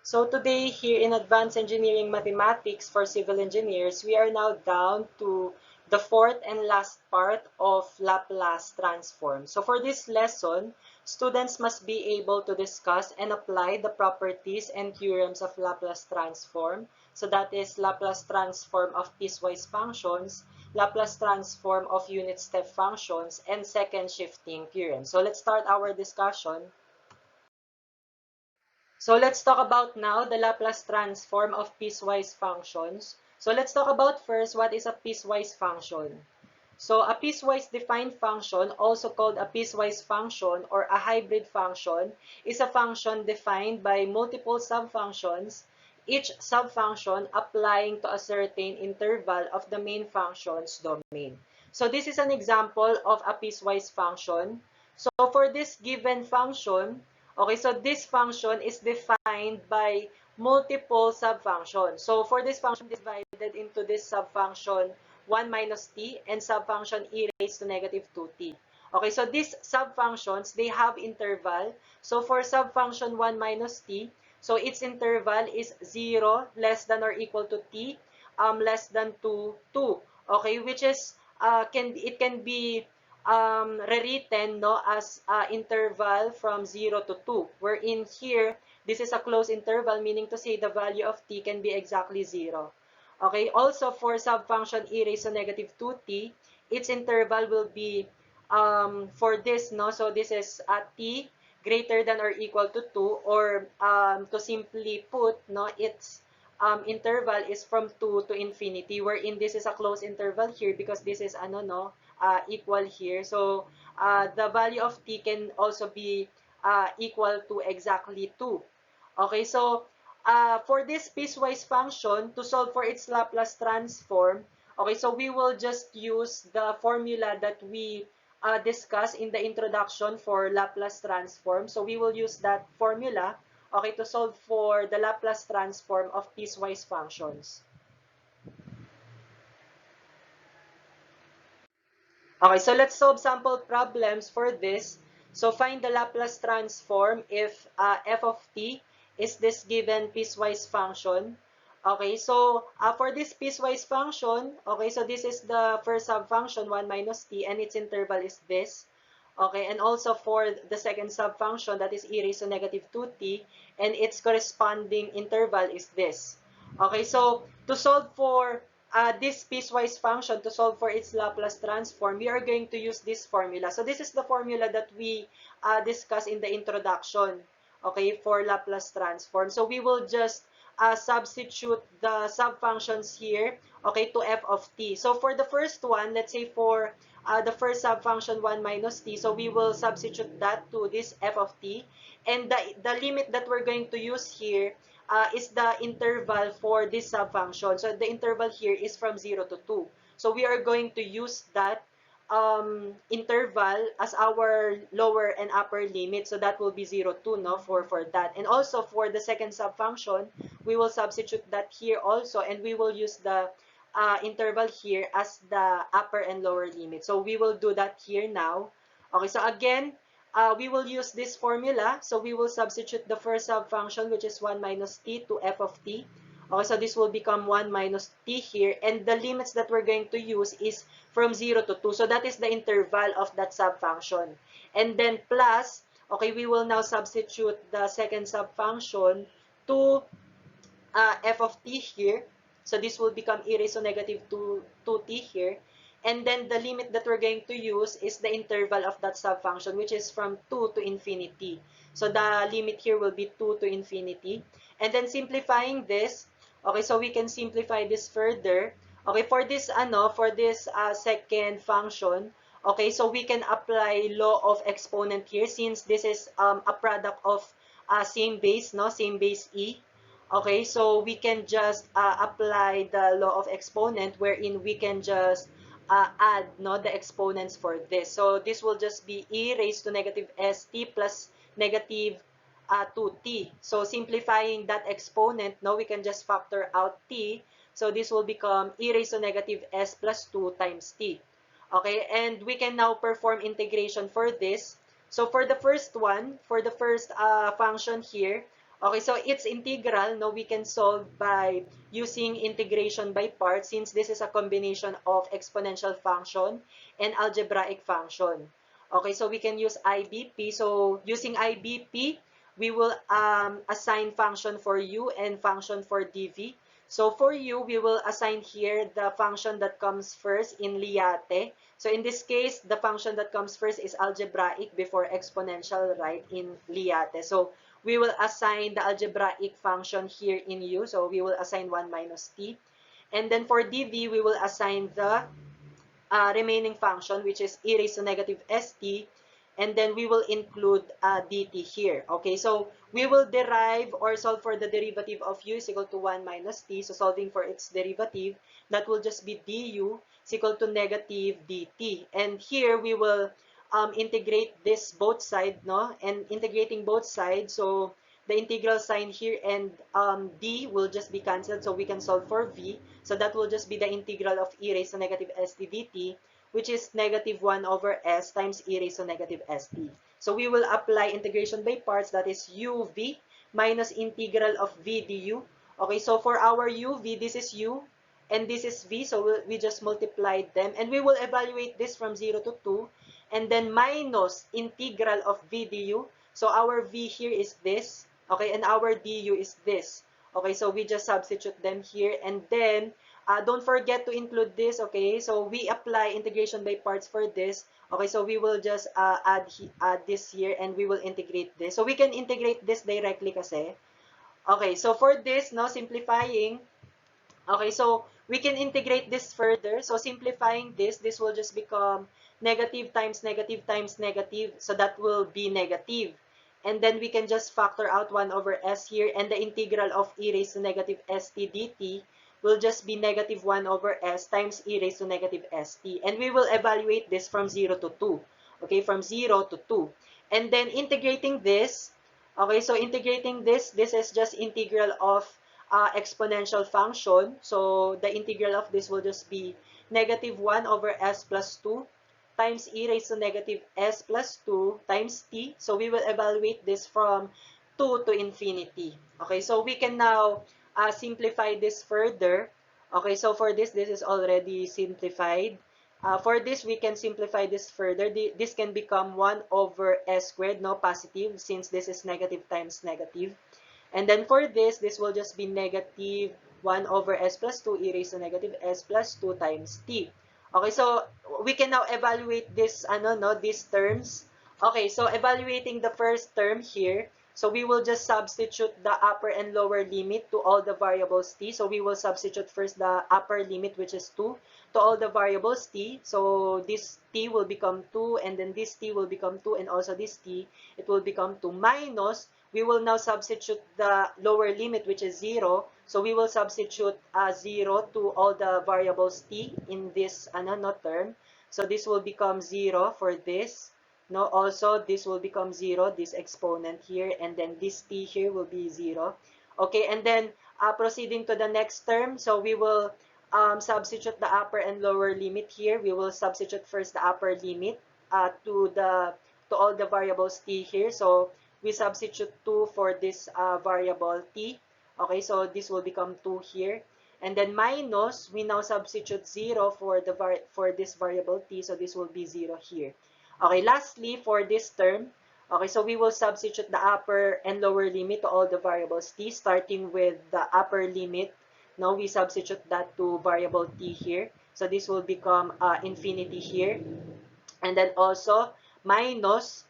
So today here in Advanced Engineering Mathematics for Civil Engineers, we are now down to the fourth and last part of Laplace transform. So for this lesson, students must be able to discuss and apply the properties and theorems of Laplace transform. So that is Laplace transform of piecewise functions, Laplace transform of unit step functions, and second shifting theorem. So let's start our discussion. So let's talk about now the Laplace transform of piecewise functions. So let's talk about first what is a piecewise function. So a piecewise defined function, also called a piecewise function or a hybrid function, is a function defined by multiple subfunctions, each subfunction applying to a certain interval of the main function's domain. So this is an example of a piecewise function. So for this given function, okay, so this function is defined by multiple subfunctions. So for this function, divided into this subfunction 1 minus t and subfunction e raised to negative 2t. Okay, so these subfunctions, they have interval. So for subfunction 1 minus t, so its interval is 0 less than or equal to t less than to 2. Okay, which is it can be rewritten no as interval from 0 to 2, wherein here this is a closed interval, meaning to say the value of t can be exactly 0. Okay, also for subfunction e raised to negative 2t, its interval will be for this, no, so this is t greater than or equal to 2, or to simply put, no, its interval is from 2 to infinity, wherein this is a closed interval here because this is ano, no, equal here. So the value of t can also be equal to exactly 2. Okay, so for this piecewise function, to solve for its Laplace transform, okay, so we will just use the formula that we discussed in the introduction for Laplace transform. So we will use that formula, okay, to solve for the Laplace transform of piecewise functions. Okay, so let's solve sample problems for this. So find the Laplace transform if f of t is this given piecewise function. Okay, so for this piecewise function, okay, so this is the first subfunction 1 minus t and its interval is this. Okay, and also for the second subfunction, that is e raised to negative 2t, and its corresponding interval is this. Okay, so to solve for this piecewise function, to solve for its Laplace transform, we are going to use this formula. So this is the formula that we discussed in the introduction, okay, for Laplace transform. So we will just substitute the subfunctions here, okay, to f of t. So for the first one, let's say for the first subfunction 1 minus t, so we will substitute that to this f of t. And the limit that we're going to use here is the interval for this subfunction. So the interval here is from 0 to 2. So we are going to use that interval as our lower and upper limit. So that will be 0, 2, no, for that. And also for the second subfunction, we will substitute that here also, and we will use the interval here as the upper and lower limit. So we will do that here now. Okay, so again, we will use this formula. So we will substitute the first subfunction, which is 1 minus t, to f of t. Okay, so this will become 1 minus t here. And the limits that we're going to use is from 0 to 2. So that is the interval of that subfunction. And then plus, okay, we will now substitute the second subfunction to f of t here. So this will become e raised to negative 2t here. And then the limit that we're going to use is the interval of that subfunction, which is from 2 to infinity. So the limit here will be 2 to infinity. And then simplifying this, okay, so we can simplify this further. Okay, for this second function, okay, so we can apply law of exponent here, since this is a product of same base, no, same base e. Okay, so we can just apply the law of exponent, wherein we can just add, no, the exponents for this. So this will just be e raised to negative st plus negative 2t. So simplifying that exponent, no, we can just factor out t. So this will become e raised to negative s plus 2 times t. Okay, and we can now perform integration for this. So for the first one, for the first function here, Okay, so its integral, no, we can solve by using integration by parts since this is a combination of exponential function and algebraic function. Okay, so we can use IBP. So using IBP, we will assign function for u and function for dv. So for u, we will assign here the function that comes first in Liate. So in this case, the function that comes first is algebraic before exponential, right, in Liate. So we will assign the algebraic function here in u. So we will assign 1 minus t. And then for dv, we will assign the remaining function, which is e raised to negative st. And then we will include dt here. Okay, so we will derive or solve for the derivative of u is equal to 1 minus t. So solving for its derivative, that will just be du is equal to negative dt. And here we will integrate this both sides, no? And integrating both sides, so the integral sign here and d will just be cancelled, so we can solve for v. So that will just be the integral of e raised to negative st dt, which is negative 1 over s times e raised to negative st. So we will apply integration by parts, that is uv minus integral of v du. Okay, so for our uv, this is u and this is v, so we just multiplied them, and we will evaluate this from 0 to 2, and then minus integral of v du. So our v here is this, okay, and our du is this. Okay, so we just substitute them here, and then don't forget to include this, okay? So we apply integration by parts for this. Okay, so we will just add this here, and we will integrate this. So we can integrate this directly kasi. Okay, so for this, no, simplifying, okay, so we can integrate this further. So simplifying this, this will just become negative times negative times negative. So that will be negative. And then we can just factor out 1 over s here, and the integral of e raised to negative st dt will just be negative 1 over s times e raised to negative st. And we will evaluate this from 0 to 2. Okay, from 0 to 2. And then integrating this, okay, so integrating this is just integral of exponential function. So the integral of this will just be negative 1 over s plus 2 times e raised to negative s plus 2 times t. So we will evaluate this from 2 to infinity. Okay, so we can now simplify this further. Okay, so for this is already simplified. For this, we can simplify this further. This can become 1 over s squared, no, positive, since this is negative times negative. And then for this will just be negative 1 over s plus 2 e raised to negative s plus 2 times t. Okay, so we can now evaluate this, these terms. Okay, so evaluating the first term here, so we will just substitute the upper and lower limit to all the variables t. So we will substitute first the upper limit, which is 2, to all the variables t. So this t will become 2, and then this t will become 2, and also this t, it will become 2, minus, we will now substitute the lower limit, which is 0. So we will substitute 0 to all the variables t in this term. So this will become 0 for this. No, also this will become 0, this exponent here, and then this t here will be 0. Okay, and then proceeding to the next term, so we will substitute the upper and lower limit here. We will substitute first the upper limit to all the variables t here. So we substitute 2 for this variable t. Okay, so this will become 2 here. And then minus, we now substitute 0 for this variable t. So this will be 0 here. Okay, lastly, for this term, okay, so we will substitute the upper and lower limit to all the variables t, starting with the upper limit. Now we substitute that to variable t here. So this will become infinity here. And then also minus,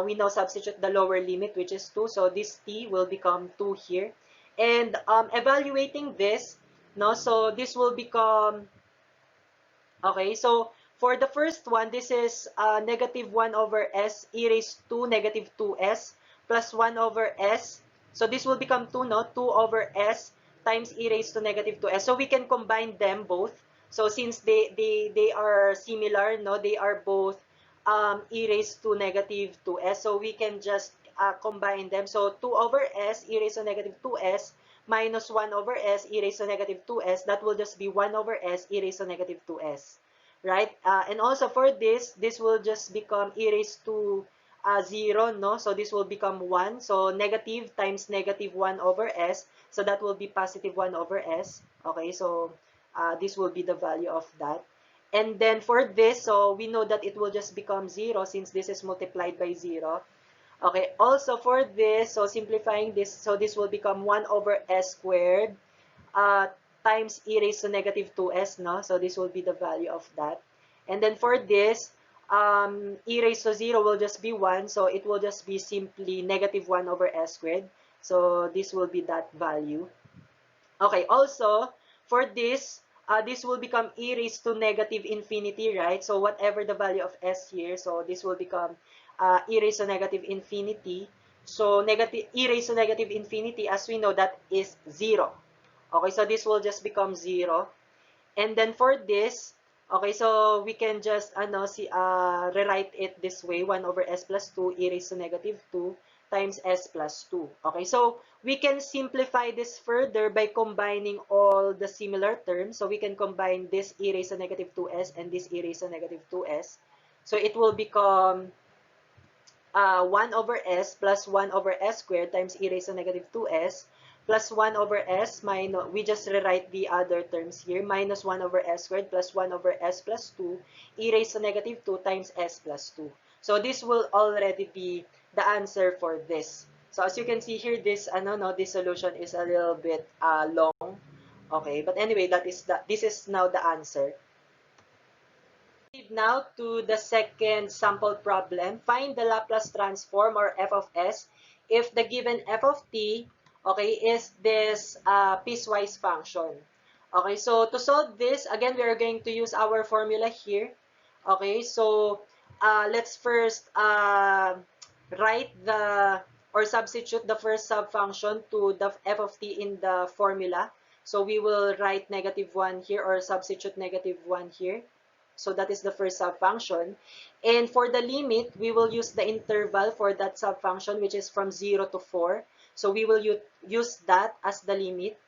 we now substitute the lower limit, which is 2. So this t will become 2 here. And evaluating this, no, so this will become, okay, so for the first one, this is negative 1 over s e raised to negative 2s plus 1 over s. So this will become 2, no? 2 over s times e raised to negative 2s. So we can combine them both. So since they are similar, no? They are both e raised to negative 2s. So we can just combine them. So 2 over s e raised to negative 2s minus 1 over s e raised to negative 2s. That will just be 1 over s e raised to negative 2s. Right? And also for this will just become e raised to 0, no? So this will become 1. So negative times negative 1 over s. So that will be positive 1 over s. Okay, so this will be the value of that. And then for this, so we know that it will just become 0 since this is multiplied by 0. Okay, also for this, so simplifying this, so this will become 1 over s squared uh, times e raised to negative 2s, no? So this will be the value of that. And then for this, e raised to 0 will just be 1, so it will just be simply negative 1 over s squared. So this will be that value. Okay, also, for this will become e raised to negative infinity, right? So whatever the value of s here, so this will become e raised to negative infinity. So negative e raised to negative infinity, as we know, that is 0. Okay, so this will just become 0. And then for this, okay, so we can just rewrite it this way, 1 over s plus 2 e raised to negative 2 times s plus 2. Okay, so we can simplify this further by combining all the similar terms. So we can combine this e raised to negative 2s and this e raised to negative 2s. So it will become 1 over s plus 1 over s squared times e raised to negative 2s plus 1 over s minus, we just rewrite the other terms here, minus 1 over s squared plus 1 over s plus 2 e raised to negative 2 times s plus 2. So this will already be the answer for this. So as you can see here, this this solution is a little bit long. Okay, but anyway, this is now the answer. Now to the second sample problem. Find the Laplace transform or f of s if the given f of t, okay, is this piecewise function. Okay, so to solve this, again, we are going to use our formula here. Okay, so let's first write the or substitute the first subfunction to the f of t in the formula. So we will write negative 1 here or substitute negative 1 here. So that is the first subfunction. And for the limit, we will use the interval for that subfunction, which is from 0 to 4. So we will use that as the limit.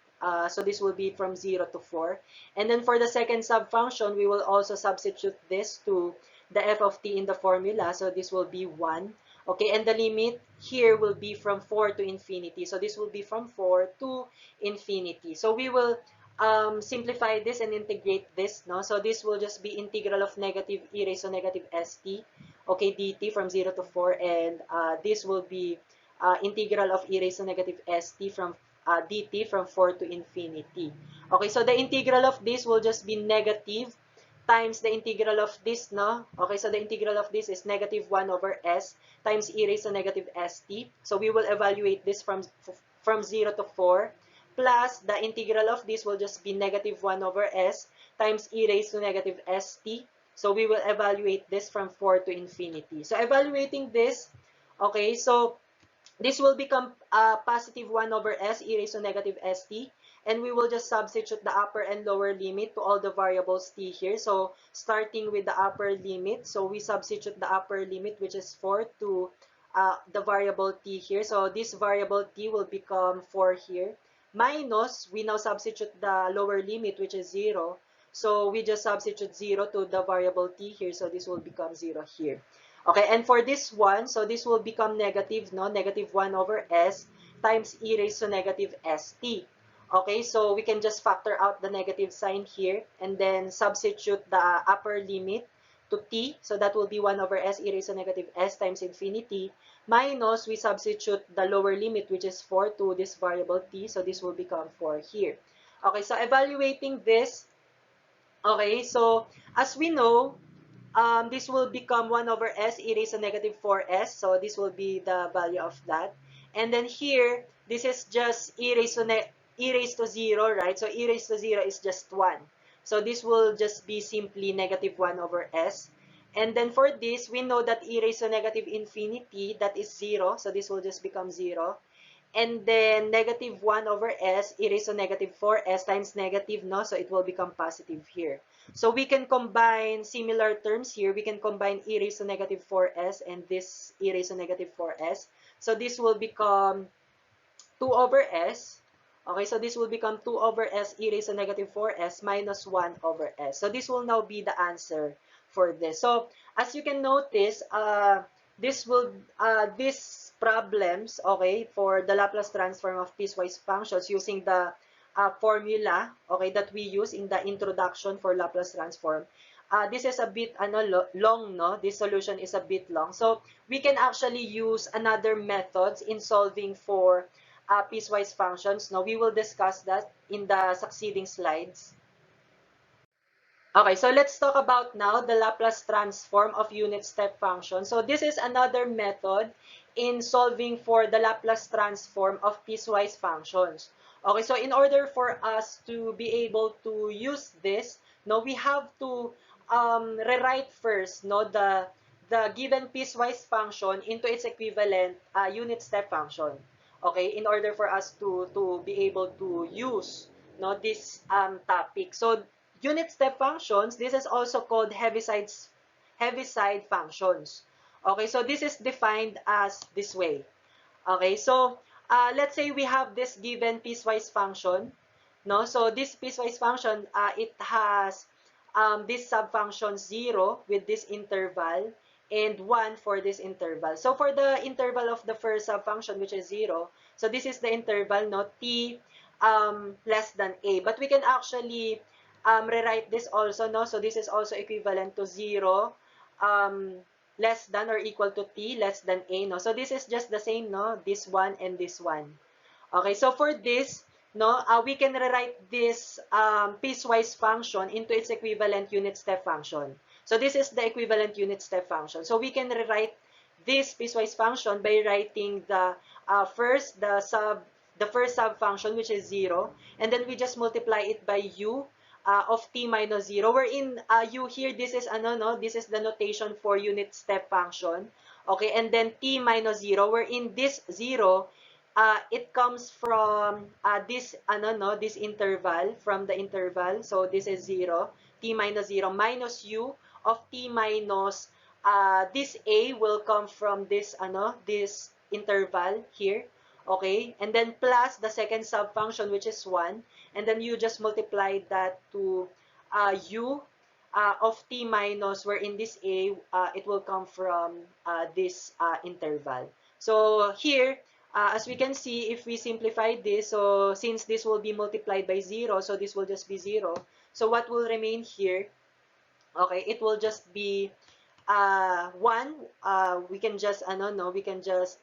So this will be from 0 to 4. And then for the second subfunction, we will also substitute this to the f of t in the formula. So this will be 1. Okay, and the limit here will be from 4 to infinity. So this will be from 4 to infinity. So we will simplify this and integrate this, no? So this will just be integral of negative e raised to negative st, okay, dt from 0 to 4, and this will be integral of e raised to negative st from dt from 4 to infinity. Okay, so the integral of this will just be negative times the integral of this, no? Okay, so the integral of this is negative 1 over s times e raised to negative st. So we will evaluate this from 0 to 4. Plus, the integral of this will just be negative 1 over s times e raised to negative st. So we will evaluate this from 4 to infinity. So evaluating this, okay, so this will become positive 1 over s e raised to negative st. And we will just substitute the upper and lower limit to all the variables t here. So starting with the upper limit, so we substitute the upper limit, which is 4, to the variable t here. So this variable t will become 4 here. Minus, we now substitute the lower limit, which is 0. So we just substitute 0 to the variable t here. So this will become 0 here. Okay, and for this one, so this will become negative, no? Negative 1 over s times e raised to negative st. Okay, so we can just factor out the negative sign here and then substitute the upper limit to t. So that will be 1 over s e raised to negative s times infinity. Minus, we substitute the lower limit, which is 4, to this variable t. So this will become 4 here. Okay, so evaluating this, okay, so as we know, this will become 1 over s e raised to negative 4s. So this will be the value of that. And then here, this is just e raised to 0, right? So e raised to 0 is just 1. So this will just be simply negative 1 over s. And then for this, we know that e raised to negative infinity, that is 0. So this will just become 0. And then negative 1 over s e raised to negative 4s times negative, no? So it will become positive here. So we can combine similar terms here. We can combine e raised to negative 4s and this e raised to negative 4s. So this will become 2 over s. Okay, so this will become 2 over s e raised to negative 4s minus 1 over s. So this will now be the answer for this. So as you can notice, these problems, okay, for the Laplace transform of piecewise functions using the formula, okay, that we use in the introduction for Laplace transform. This is a bit long, no? This solution is a bit long. So we can actually use another methods in solving for piecewise functions. No, we will discuss that in the succeeding slides. Okay, so let's talk about now the Laplace transform of unit step function. So this is another method in solving for the Laplace transform of piecewise functions. Okay, so in order for us to be able to use this, no, we have to rewrite first, no, the given piecewise function into its equivalent unit step function. Okay, in order for us to be able to use, no, this topic. So unit step functions, this is also called Heaviside functions. Okay, so this is defined as this way. Okay, so let's say we have this given piecewise function. No, so this piecewise function, it has this subfunction 0 with this interval and 1 for this interval. So for the interval of the first subfunction, which is 0, so this is the interval, no, t less than a. But we can actually rewrite this also, no? So this is also equivalent to 0 um, less than or equal to t less than a, no? So this is just the same, no? This one and this one. Okay, so for this, no, we can rewrite this piecewise function into its equivalent unit step function. So this is the equivalent unit step function. So we can rewrite this piecewise function by writing the the first sub function, which is 0, and then we just multiply it by u of t minus 0, wherein u here, this is this is the notation for unit step function. Okay, and then t minus 0, wherein this 0, it comes from this this interval, from the interval. So this is 0, t minus 0 minus u of t minus this a will come from this this interval here. Okay, and then plus the second sub function, which is 1, and then you just multiply that to u of t minus, where in this a, it will come from this interval. So here, as we can see, if we simplify this, so since this will be multiplied by 0, so this will just be 0. So what will remain here? Okay, it will just be 1, we can just we can just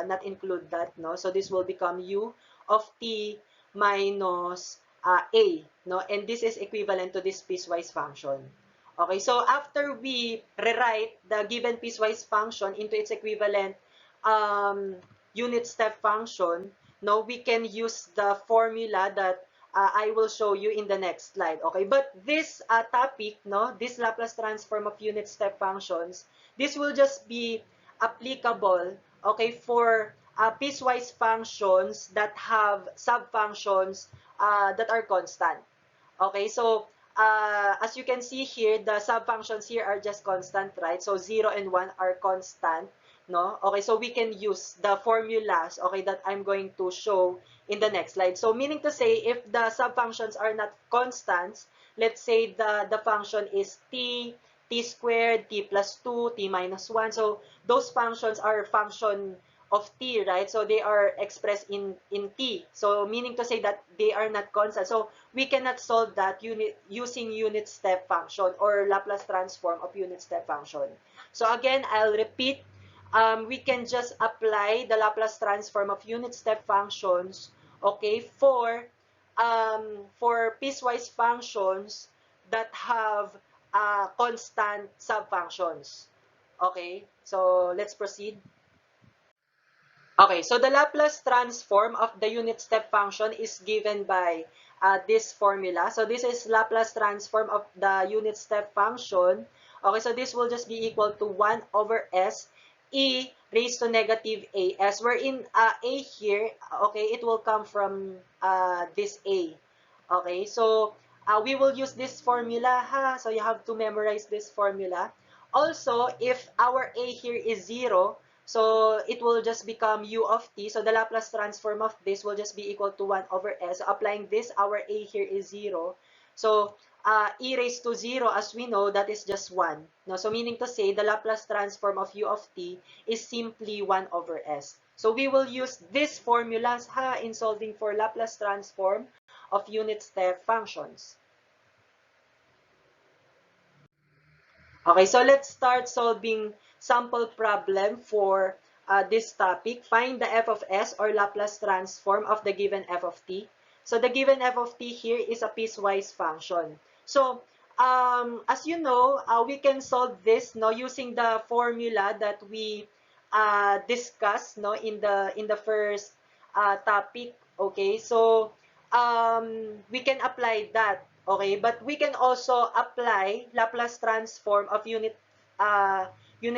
not include that, no? So this will become u of t minus a, no? And this is equivalent to this piecewise function. Okay, so after we rewrite the given piecewise function into its equivalent unit step function, no, we can use the formula that I will show you in the next slide. Okay, but this topic, no, this Laplace transform of unit step functions, this will just be applicable, okay, for piecewise functions that have subfunctions that are constant. Okay, so as you can see here, the subfunctions here are just constant, right? So 0 and 1 are constant, no? Okay, so we can use the formulas, okay, that I'm going to show in the next slide. So meaning to say, if the subfunctions are not constants, let's say the function is t squared, t plus 2, t minus 1. So those functions are function of t, right? So they are expressed in t. So meaning to say that they are not constant. So we cannot solve that using unit step function or Laplace transform of unit step function. So again, I'll repeat. We can just apply the Laplace transform of unit step functions, okay, for piecewise functions that have constant subfunctions. Okay, so let's proceed. Okay, so the Laplace transform of the unit step function is given by this formula. So this is Laplace transform of the unit step function. Okay, so this will just be equal to 1 over s e raised to negative as, wherein a here, okay, it will come from this a. Okay, so we will use this formula, ha? So you have to memorize this formula. Also, if our a here is 0, so it will just become u of t. So the Laplace transform of this will just be equal to 1 over s. So applying this, our a here is 0. So e raised to 0, as we know, that is just 1. No? So meaning to say, the Laplace transform of u of t is simply 1 over s. So we will use these formulas in solving for Laplace transform of unit step functions. Okay, so let's start solving sample problem for this topic. Find the f of s, or Laplace transform of the given f of t. So the given f of t here is a piecewise function. So as you know, we can solve this using the formula that we discussed in the first topic. Okay, so we can apply that. Okay, but we can also apply Laplace transform of unit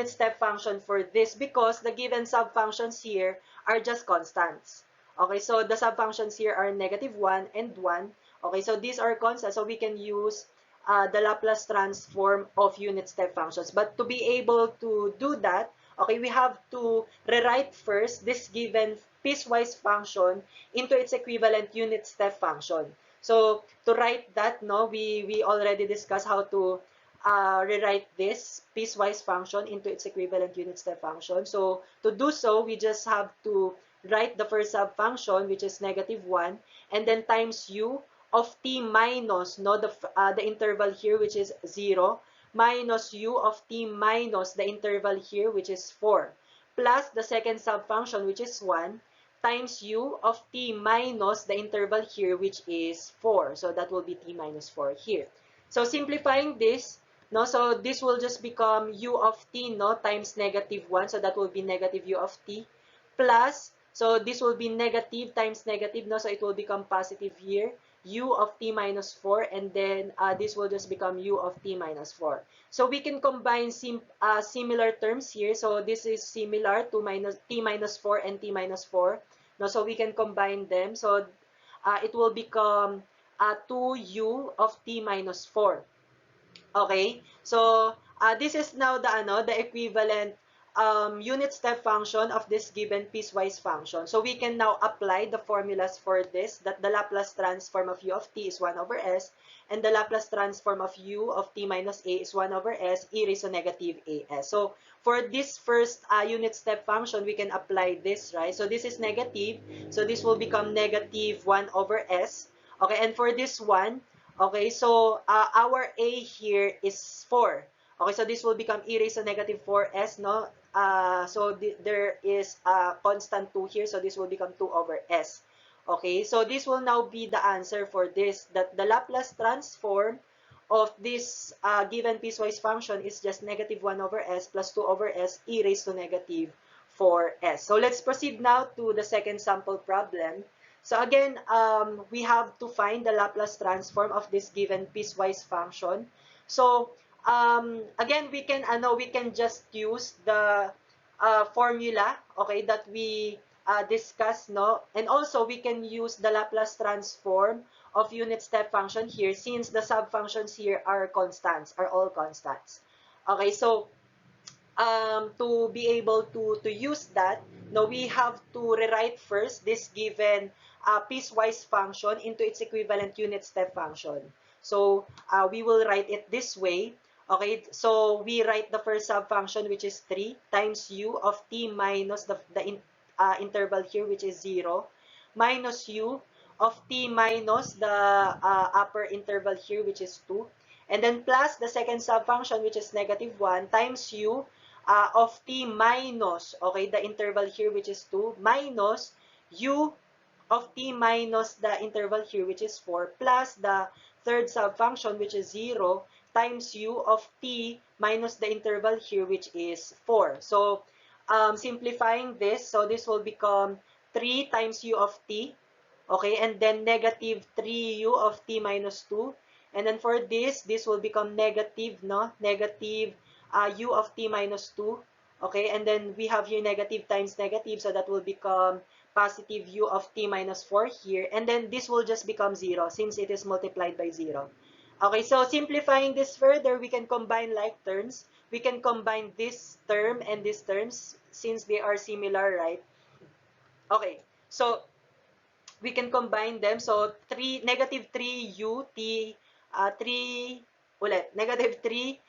step function for this, because the given subfunctions here are just constants. Okay, so the subfunctions here are -1 and 1. Okay, so these are constants, so we can use the Laplace transform of unit step functions. But to be able to do that, okay, we have to rewrite first this given piecewise function into its equivalent unit step function. So to write that, we already discussed how to rewrite this piecewise function into its equivalent unit step function. So to do so, we just have to write the first subfunction, which is -1, and then times u of t minus the interval here, which is 0, minus u of t minus the interval here, which is 4, plus the second subfunction, which is 1, times u of t minus the interval here, which is 4. So that will be t minus 4 here. So simplifying this, so this will just become u of t times -1. So that will be negative u of t, plus, so this will be negative times negative, so it will become positive here, u of t minus 4, and then this will just become u of t minus 4. So we can combine similar terms here. So this is similar to t minus 4 and t minus 4. So we can combine them. So it will become 2u of t minus 4. Okay? So this is now the equivalent unit step function of this given piecewise function. So we can now apply the formulas for this, that the Laplace transform of u of t is 1 over s, and the Laplace transform of u of t minus a is 1 over s e raised to negative as. So for this first unit step function, we can apply this, right? So this is negative, so this will become negative 1 over s. Okay, and for this one, okay, so our a here is 4. Okay, so this will become e raised to negative 4s, so there is a constant 2 here, so this will become 2 over s. Okay, so this will now be the answer for this, that the Laplace transform of this given piecewise function is just -1 over s plus 2 over s e raised to negative 4s. So let's proceed now to the second sample problem. So again, we have to find the Laplace transform of this given piecewise function. So again, we can just use the formula, okay, that we discussed, and also we can use the Laplace transform of unit step function here, since the subfunctions here are all constants. Okay, so to be able to use that, we have to rewrite first this given piecewise function into its equivalent unit step function. So we will write it this way. Okay, so we write the first subfunction, which is 3 times u of t minus the interval here, which is 0, minus u of t minus the upper interval here, which is 2, and then plus the second subfunction, which is -1, times u of t minus, okay, the interval here, which is 2, minus u of t minus the interval here, which is 4, plus the third subfunction, which is 0, times u of t minus the interval here, which is 4. So simplifying this, so this will become 3 times u of t, okay, and then -3u of t minus 2, and then for this will become negative u of t minus 2, okay, and then we have here negative times negative, so that will become positive u of t minus 4 here, and then this will just become 0 since it is multiplied by 0. Okay, so simplifying this further, we can combine like terms. We can combine this term and this terms since they are similar, right? Okay, so we can combine them. So negative 3 u t 3 ulit, negative 3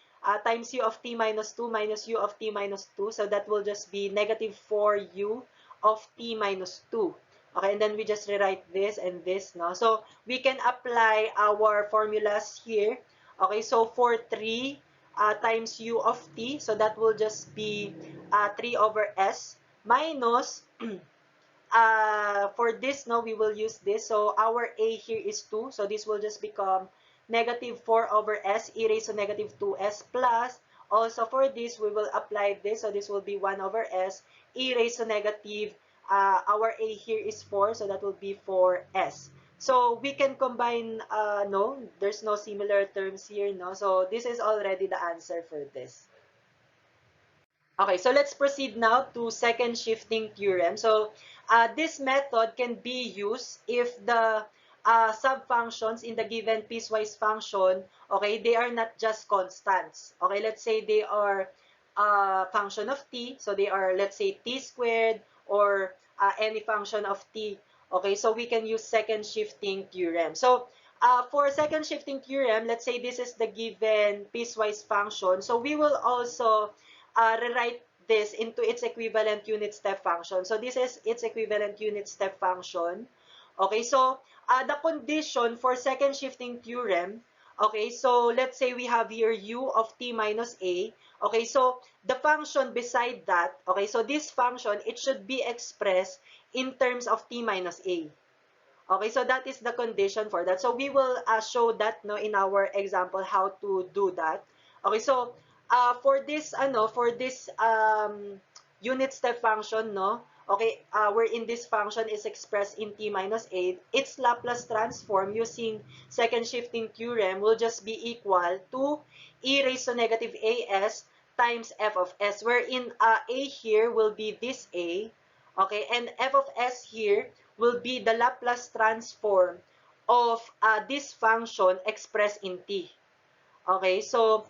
times u of t minus 2 minus u of t minus 2. So that will just be negative 4u of t minus 2. Okay, and then we just rewrite this and this, no? So we can apply our formulas here. Okay, so for 3 times u of t, so that will just be 3 over s minus for this, no, we will use this. So our a here is 2. So this will just become negative 4 over s e raised to negative 2s plus, also for this, we will apply this. So this will be 1 over s e raised to negative, our a here is 4. So that will be 4s. So we can combine, no, there's no similar terms here, no. So this is already the answer for this. Okay, so let's proceed now to second shifting theorem. So this method can be used if the subfunctions in the given piecewise function, okay, they are not just constants. Okay, let's say they are a function of t, so they are, let's say, t squared or any function of t. Okay, so we can use second shifting theorem. So for second shifting theorem, let's say this is the given piecewise function. So we will also rewrite this into its equivalent unit step function. So this is its equivalent unit step function. Okay, so the condition for second shifting theorem, okay, so let's say we have here u of t minus a. Okay, so the function beside that, okay, so this function, it should be expressed in terms of t minus a. Okay, so that is the condition for that. So we will show that, no, in our example how to do that. Okay, so for this unit step function, no, okay, wherein this function is expressed in t minus a, its Laplace transform using second shifting theorem will just be equal to e raised to negative as times f of s, wherein a here will be this a, okay, and f of s here will be the Laplace transform of this function expressed in t. Okay, so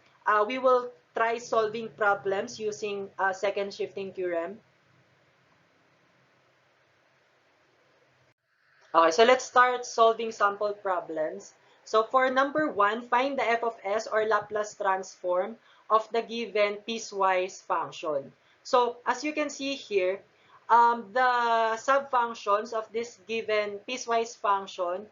we will try solving problems using second shifting theorem. Okay, so let's start solving sample problems. So for number 1, find the f of s or Laplace transform of the given piecewise function. So as you can see here, the subfunctions of this given piecewise function,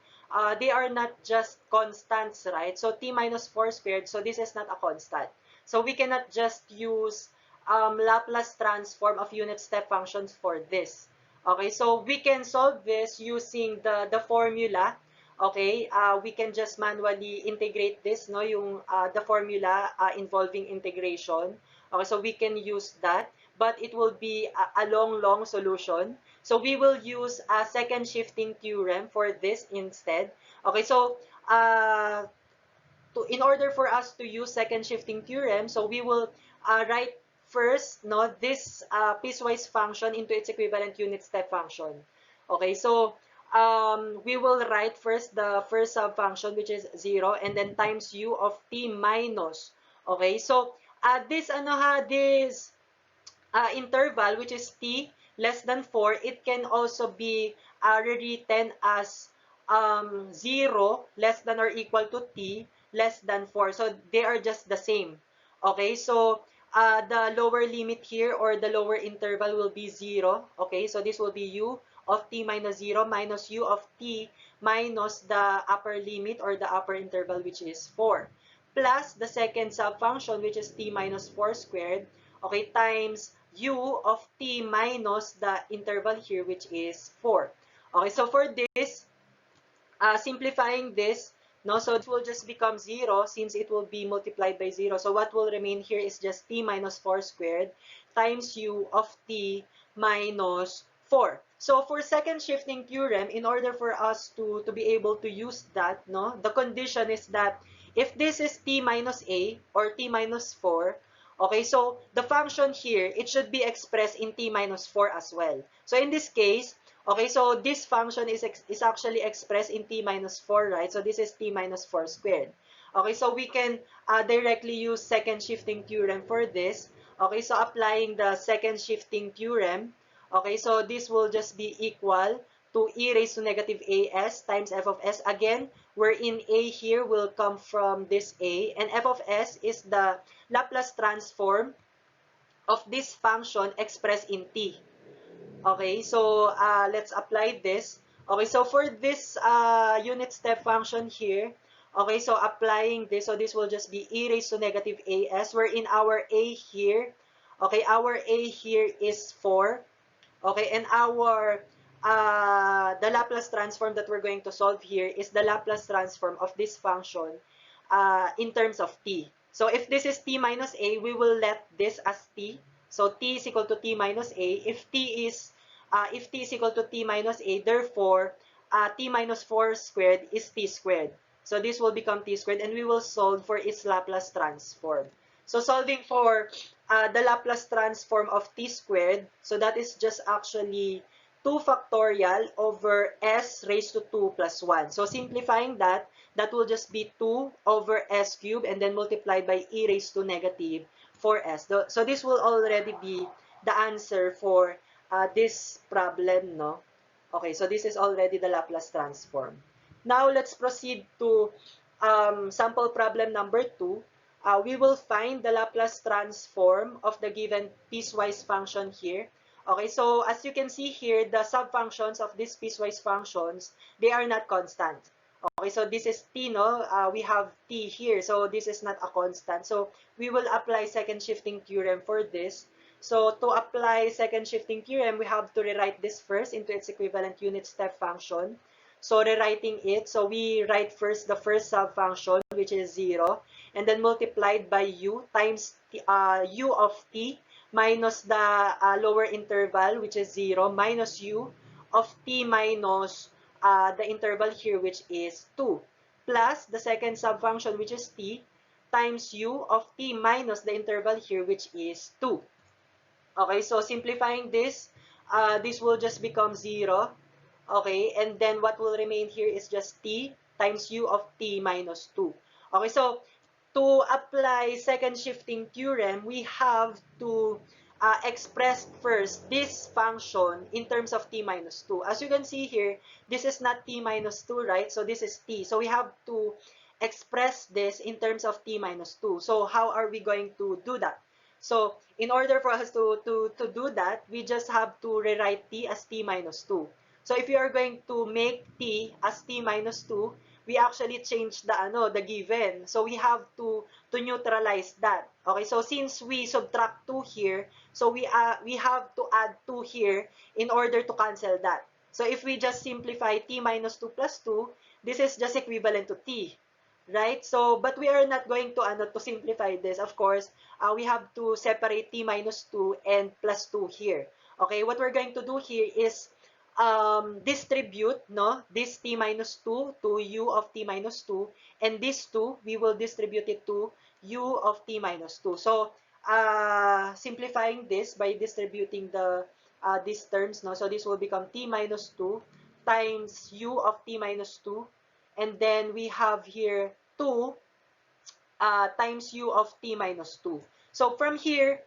they are not just constants, right? So t minus 4 squared, so this is not a constant. So we cannot just use Laplace transform of unit step functions for this. Okay, so we can solve this using the formula. Okay, we can just manually integrate this, no, yung the formula involving integration. Okay, so we can use that, but it will be a long solution. So we will use a second shifting theorem for this instead. Okay, so in order for us to use second shifting theorem, so we will write first, no, this piecewise function into its equivalent unit step function. Okay, so we will write first the first subfunction, which is 0, and then times u of t minus. Okay, so this interval, which is t less than 4, it can also be rewritten as 0 less than or equal to t less than 4. So they are just the same. Okay, so the lower limit here, or the lower interval, will be 0. Okay, so this will be u of t minus 0 minus u of t minus the upper limit or the upper interval, which is 4, plus the second subfunction, which is t minus 4 squared, okay, times u of t minus the interval here, which is 4. Okay, so for this, simplifying this, no, so it will just become 0 since it will be multiplied by 0. So what will remain here is just t minus 4 squared times u of t minus 4. So for second shifting theorem, in order for us to be able to use that, no, the condition is that if this is t minus a or t minus 4, okay, so the function here, it should be expressed in t minus 4 as well. So in this case, okay, so this function is actually expressed in t minus 4, right? So this is t minus 4 squared. Okay, so we can directly use second shifting theorem for this. Okay, so applying the second shifting theorem, okay, so this will just be equal to e raised to negative as times f of s again, wherein a here will come from this a, and f of s is the Laplace transform of this function expressed in t. Okay, so let's apply this. Okay, so for this unit step function here, okay, so applying this, so this will just be e raised to negative as, wherein our a here, okay, our a here is 4. Okay, and our the Laplace transform that we're going to solve here is the Laplace transform of this function in terms of t. So if this is t minus a, we will let this as t. So t is equal to t minus a. If t is equal to t minus a, therefore t minus 4 squared is t squared. So this will become t squared, and we will solve for its Laplace transform. So solving for the Laplace transform of t squared, so that is just actually 2 factorial over s raised to 2 plus 1. So simplifying that, that will just be 2 over s cubed and then multiplied by e raised to negative 4s. So this will already be the answer for this problem, no? Okay, so this is already the Laplace transform. Now let's proceed to sample problem number 2. We will find the Laplace transform of the given piecewise function here. Okay, so as you can see here, the subfunctions of these piecewise functions, they are not constant. Okay, so this is t, no? We have t here, so this is not a constant. So we will apply second shifting theorem for this. So to apply second shifting theorem, we have to rewrite this first into its equivalent unit step function. So rewriting it, so we write first the first subfunction, which is 0, and then multiplied by u times u of t minus the lower interval, which is 0, minus u of t minus the interval here, which is 2, plus the second subfunction, which is t, times u of t minus the interval here, which is 2. Okay, so simplifying this, this will just become 0. Okay, and then what will remain here is just t times u of t minus 2. Okay, so to apply second shifting theorem, we have to express first this function in terms of t minus 2. As you can see here, this is not t minus 2, right? So this is t. So we have to express this in terms of t minus 2. So how are we going to do that? So in order for us to do that, we just have to rewrite t as t minus 2. So if you are going to make t as t minus 2, we actually change the given. So we have to neutralize that. Okay, so since we subtract 2 here, so we have to add 2 here in order to cancel that. So if we just simplify t minus 2 plus 2, this is just equivalent to t. Right? So, but we are not going to simplify this. Of course, we have to separate t minus 2 and plus 2 here. Okay, what we're going to do here is distribute this t minus 2 to u of t minus 2, and this 2 we will distribute it to u of t minus 2. So simplifying this by distributing these terms, so this will become t minus 2 times u of t minus 2, and then we have here 2 times u of t minus 2. So from here,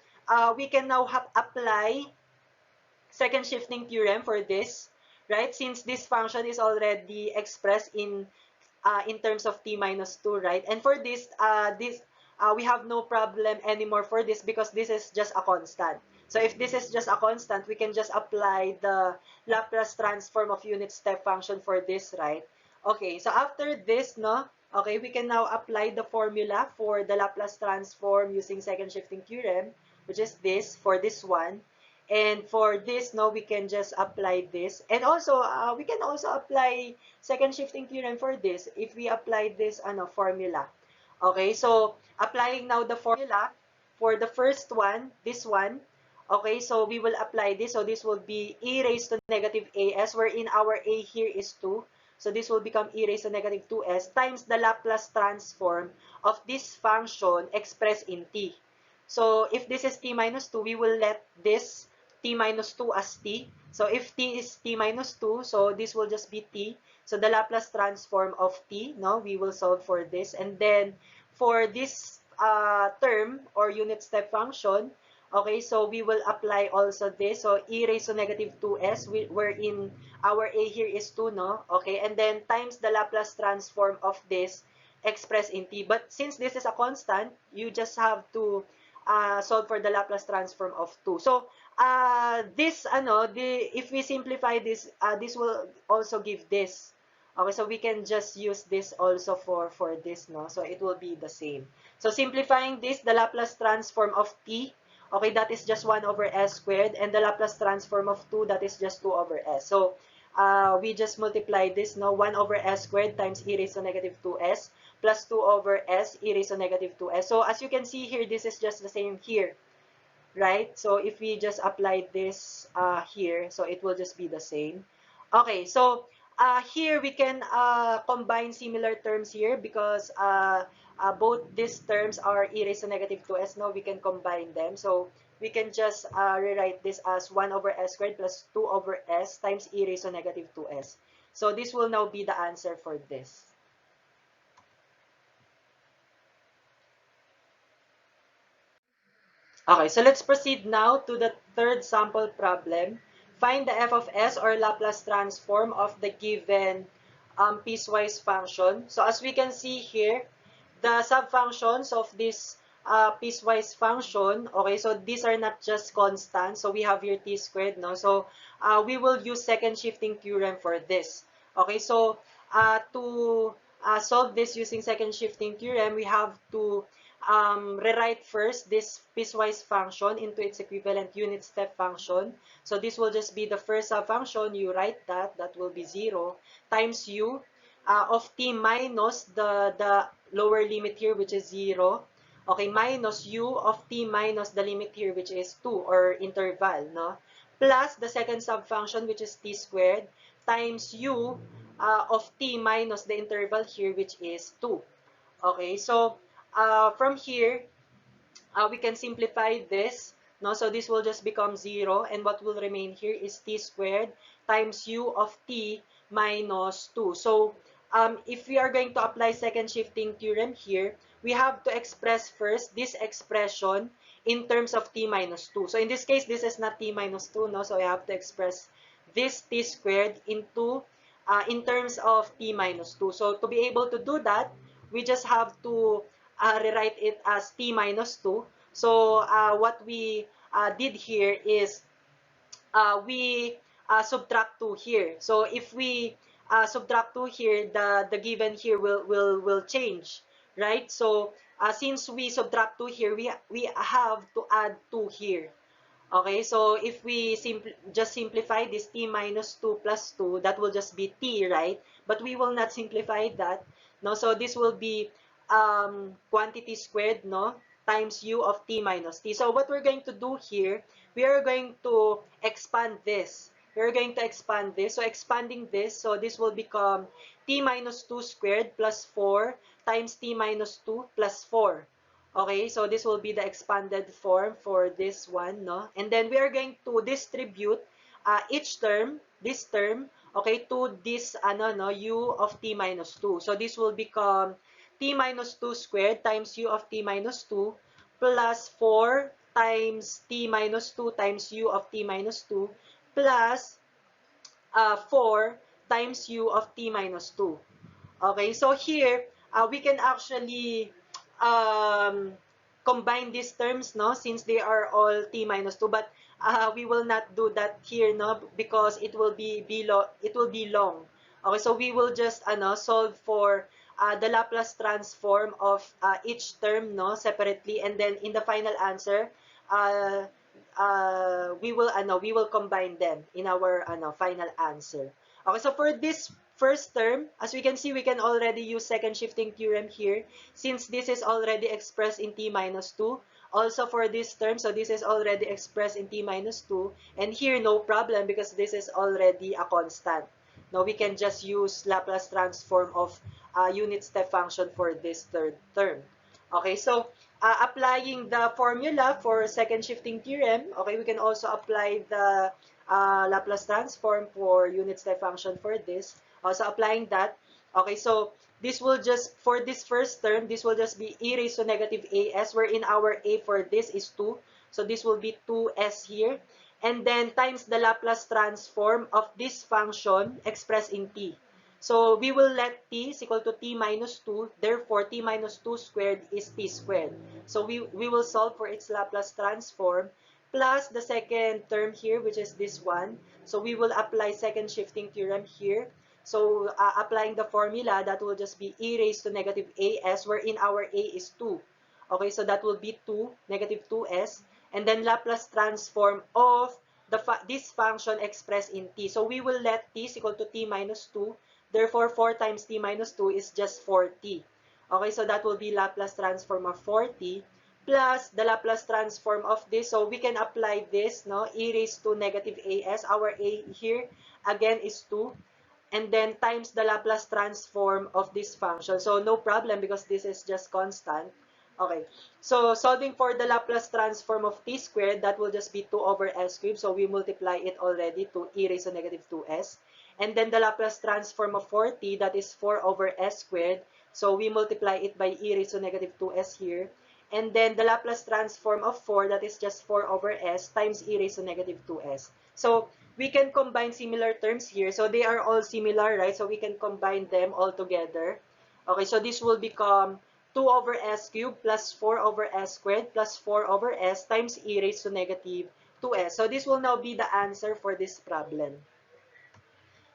we can now apply second shifting theorem for this, right? Since this function is already expressed in terms of t minus 2, right? And for this, we have no problem anymore for this because this is just a constant. So if this is just a constant, we can just apply the Laplace transform of unit step function for this, right? Okay, so after this, okay, we can now apply the formula for the Laplace transform using second shifting theorem, which is this for this one. And for this, we can just apply this. And also, we can also apply second shifting theorem for this if we apply this formula. Okay, so applying now the formula for the first one, this one. Okay, so we will apply this. So this will be e raised to negative as, wherein our a here is 2. So this will become e raised to negative 2s times the Laplace transform of this function expressed in t. So if this is t minus 2, we will let this t minus 2 as t. So if t is t minus 2, so this will just be t. So the Laplace transform of t, we will solve for this. And then for this term or unit step function, Okay, so we will apply also this. So e raised to negative 2s, wherein our a here is 2, no? Okay, and then times the Laplace transform of this expressed in t. But since this is a constant, you just have to solve for the Laplace transform of 2. So this, if we simplify this, this will also give this. Okay, so we can just use this also for this, no? So it will be the same. So simplifying this, the Laplace transform of t, okay, that is just 1 over s squared, and the Laplace transform of 2, that is just 2 over s. So we just multiply this, no? 1 over s squared times e raised to negative 2s plus 2 over s e raised to negative 2s. So as you can see here, this is just the same here, right? So if we just apply this here, so it will just be the same. Okay, so here we can combine similar terms here because both these terms are e raised to negative 2s. Now we can combine them. So we can just rewrite this as 1 over s squared plus 2 over s times e raised to negative 2s. So this will now be the answer for this. Okay, so let's proceed now to the third sample problem. Find the f of s or Laplace transform of the given piecewise function. So as we can see here, the subfunctions of this piecewise function, okay, so these are not just constant. So we have here t squared, no? So we will use second shifting theorem for this. Okay, so to solve this using second shifting theorem, we have to rewrite first this piecewise function into its equivalent unit step function. So this will just be the first subfunction. You write that, that will be 0 times u of t minus the lower limit here, which is 0. Okay, minus u of t minus the limit here, which is 2, or interval, no? Plus the second subfunction, which is t squared, times u of t minus the interval here, which is 2. Okay, so from here, we can simplify this. No? So this will just become 0, and what will remain here is t squared times u of t minus 2. So if we are going to apply second shifting theorem here, we have to express first this expression in terms of t minus 2. So in this case, this is not t minus 2, no? So I have to express this t squared into in terms of t minus 2. So to be able to do that, we just have to rewrite it as t minus 2. So what we did here is we subtract 2 here. So if we subtract 2 here, the given here will change, right? So since we subtract 2 here, we have to add 2 here. Okay, so if we just simplify this t minus 2 plus 2, that will just be t, right? But we will not simplify that. No, so this will be quantity squared, no, times u of t minus t. So what we're going to do here, we are going to expand this. We're going to expand this. So expanding this, so this will become t minus 2 squared plus 4 times t minus 2 plus 4. Okay, so this will be the expanded form for this one, no? And then we are going to distribute each term, this term, okay, to this, u of t minus 2. So this will become t minus 2 squared times u of t minus 2 plus 4 times t minus 2 times u of t minus 2 plus 4 times u of t minus 2. Okay, so here, we can actually um, combine these terms, no, since they are all t minus 2, but we will not do that here, no, because it will be long. Okay, so we will just solve for the Laplace transform of each term, no, separately, and then in the final answer, uh, we will combine them in our final answer. Okay, so for this first term, as we can see, we can already use second shifting theorem here since this is already expressed in t minus 2. Also for this term, so this is already expressed in t minus 2. And here, no problem because this is already a constant. Now we can just use Laplace transform of unit step function for this third term. Okay, so applying the formula for second shifting theorem, okay, we can also apply the Laplace transform for unit step function for this. So applying that, okay, so this will just, for this first term, this will just be e raised to negative as, wherein our a for this is 2. So this will be 2s here. And then times the Laplace transform of this function expressed in t. So we will let t is equal to t minus 2. Therefore, t minus 2 squared is t squared. So we will solve for its Laplace transform plus the second term here, which is this one. So we will apply second shifting theorem here. So applying the formula, that will just be e raised to negative as, wherein our a is 2. Okay, so that will be 2, negative 2s. And then Laplace transform of this function expressed in t. So we will let t is equal to t minus 2. Therefore, 4 times t minus 2 is just 4t. Okay, so that will be Laplace transform of 4t plus the Laplace transform of this. So we can apply this, no? E raised to negative as. Our a here, again, is 2. And then times the Laplace transform of this function. So no problem because this is just constant. Okay, so solving for the Laplace transform of t squared, that will just be 2 over s cubed. So we multiply it already to e raised to negative 2s. And then the Laplace transform of 4t, that is 4 over s squared. So we multiply it by e raised to negative 2s here. And then the Laplace transform of 4, that is just 4 over s times e raised to negative 2s. So we can combine similar terms here. So they are all similar, right? So we can combine them all together. Okay, so this will become 2 over s cubed plus 4 over s squared plus 4 over s times e raised to negative 2s. So this will now be the answer for this problem.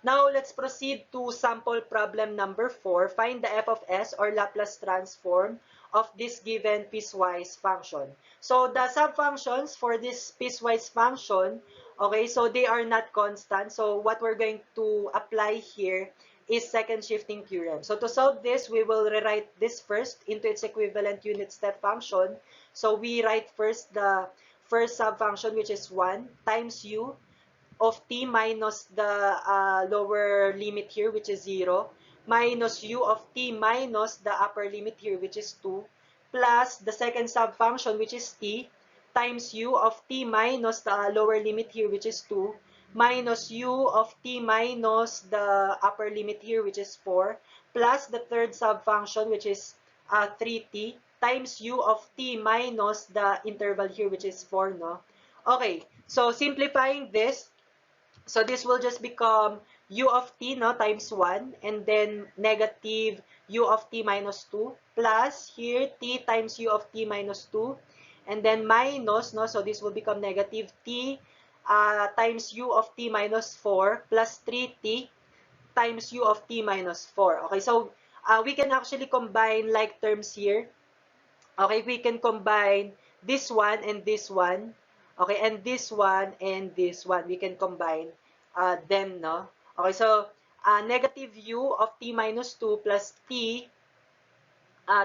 Now, let's proceed to sample problem number 4. Find the f of s, or Laplace transform, of this given piecewise function. So, the subfunctions for this piecewise function, okay, so they are not constant. So, what we're going to apply here is second shifting theorem. So, to solve this, we will rewrite this first into its equivalent unit step function. So, we write first the first subfunction, which is 1 times u of t minus the lower limit here, which is 0, minus u of t minus the upper limit here, which is 2, plus the second subfunction, which is t, times u of t minus the lower limit here, which is 2, minus u of t minus the upper limit here, which is 4, plus the third subfunction, which is 3t, times u of t minus the interval here, which is 4, no? Okay, so simplifying this, so this will just become u of t, no, times 1, and then negative u of t minus 2, plus here t times u of t minus 2, and then minus, no, so this will become negative t times u of t minus 4, plus 3t times u of t minus 4. Okay, so we can actually combine like terms here. Okay, we can combine this one and this one. Okay, and this one and this one. We can combine them, no? Okay, so negative u of t minus 2 plus t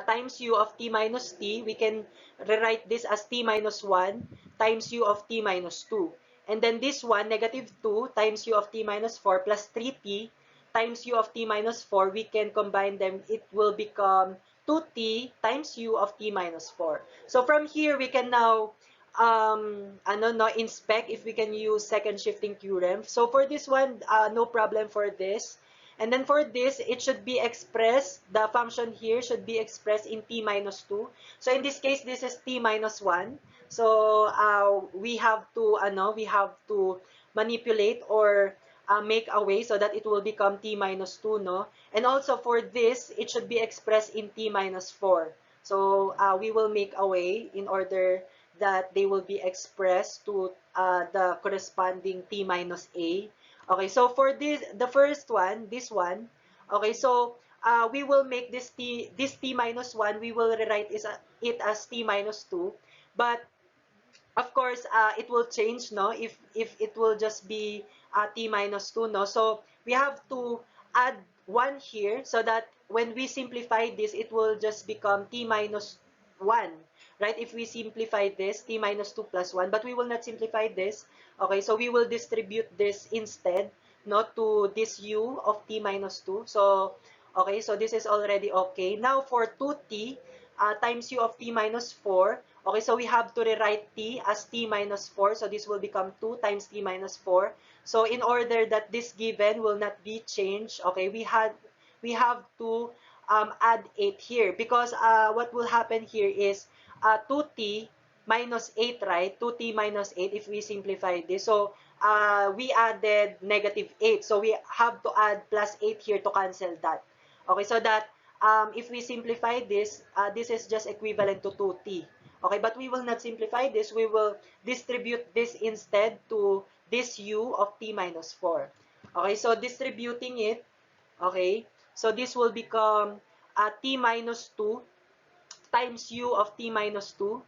times u of t minus t, we can rewrite this as t minus 1 times u of t minus 2. And then this one, negative 2 times u of t minus 4 plus 3t times u of t minus 4, we can combine them. It will become 2t times u of t minus 4. So from here, we can now inspect if we can use second shifting theorem. So for this one, no problem for this. And then for this, it should be expressed, the function here should be expressed in t minus 2. So in this case, this is t minus 1. So we have to manipulate or make a way so that it will become t minus 2, no? And also for this, it should be expressed in t minus 4. So we will make a way in order that they will be expressed to the corresponding t minus a. Okay, so for this, the first one, this one, okay, so we will make this t minus 1, we will rewrite it as t minus 2. But of course, it will change, no? If it will just be t minus 2, no? So we have to add 1 here so that when we simplify this, it will just become t minus 1, right? If we simplify this, t minus 2 plus 1, but we will not simplify this. Okay, so we will distribute this instead, no, to this u of t minus 2. So, okay, so this is already okay. Now for 2t times u of t minus 4, okay, so we have to rewrite t as t minus 4. So this will become 2 times t minus 4. So in order that this given will not be changed, okay, we have to add 8 here, because what will happen here is 2t minus 8, right? 2t minus 8 if we simplify this. So, we added negative 8. So, we have to add plus 8 here to cancel that. Okay, so that if we simplify this, this is just equivalent to 2t. Okay, but we will not simplify this. We will distribute this instead to this u of t minus 4. Okay, so distributing it, okay, so this will become t minus 2 times u of t minus 2,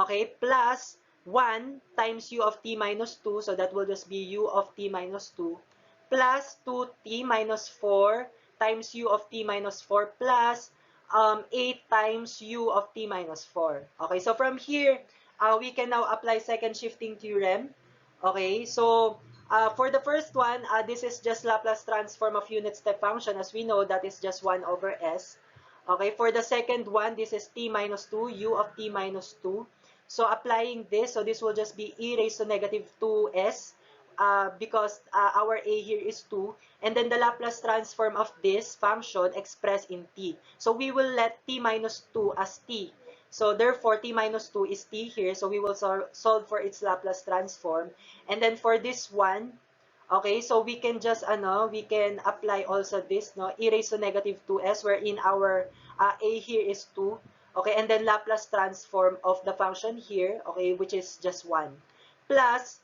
okay, plus 1 times u of t minus 2, so that will just be u of t minus 2, plus 2t minus 4 times u of t minus 4 plus 8 times u of t minus 4. Okay, so from here, we can now apply second shifting theorem. Okay, so for the first one, this is just Laplace transform of unit step function. As we know, that is just 1 over s. Okay, for the second one, this is t minus 2, u of t minus 2. So applying this, so this will just be e raised to negative 2s because our a here is 2. And then the Laplace transform of this function expressed in t. So we will let t minus 2 as t. So therefore, t minus 2 is t here. So we will solve for its Laplace transform. And then for this one, okay, so we can just, we can apply also this, no, e raised to negative 2s, wherein our a here is 2. Okay, and then Laplace transform of the function here, okay, which is just 1. Plus,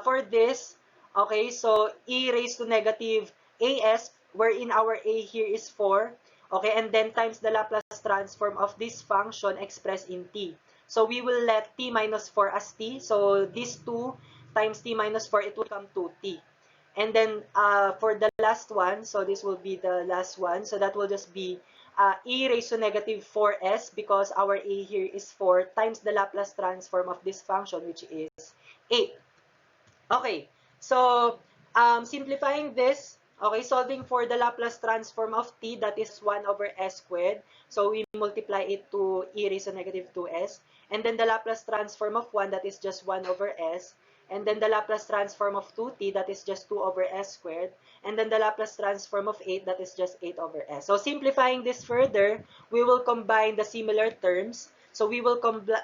for this, okay, so e raised to negative as, wherein our a here is 4. Okay, and then times the Laplace transform of this function expressed in t. So we will let t minus 4 as t. So this 2 times t minus 4, it will come 2t. And then for the last one, so this will be the last one. So that will just be e raised to negative 4s because our a here is 4 times the Laplace transform of this function, which is 8. Okay, so simplifying this, okay, solving for the Laplace transform of t, that is 1 over s squared. So we multiply it to e raised to negative 2s. And then the Laplace transform of 1, that is just 1 over s. And then the Laplace transform of 2t, that is just 2 over s squared. And then the Laplace transform of 8, that is just 8 over s. So simplifying this further, we will combine the similar terms. So we will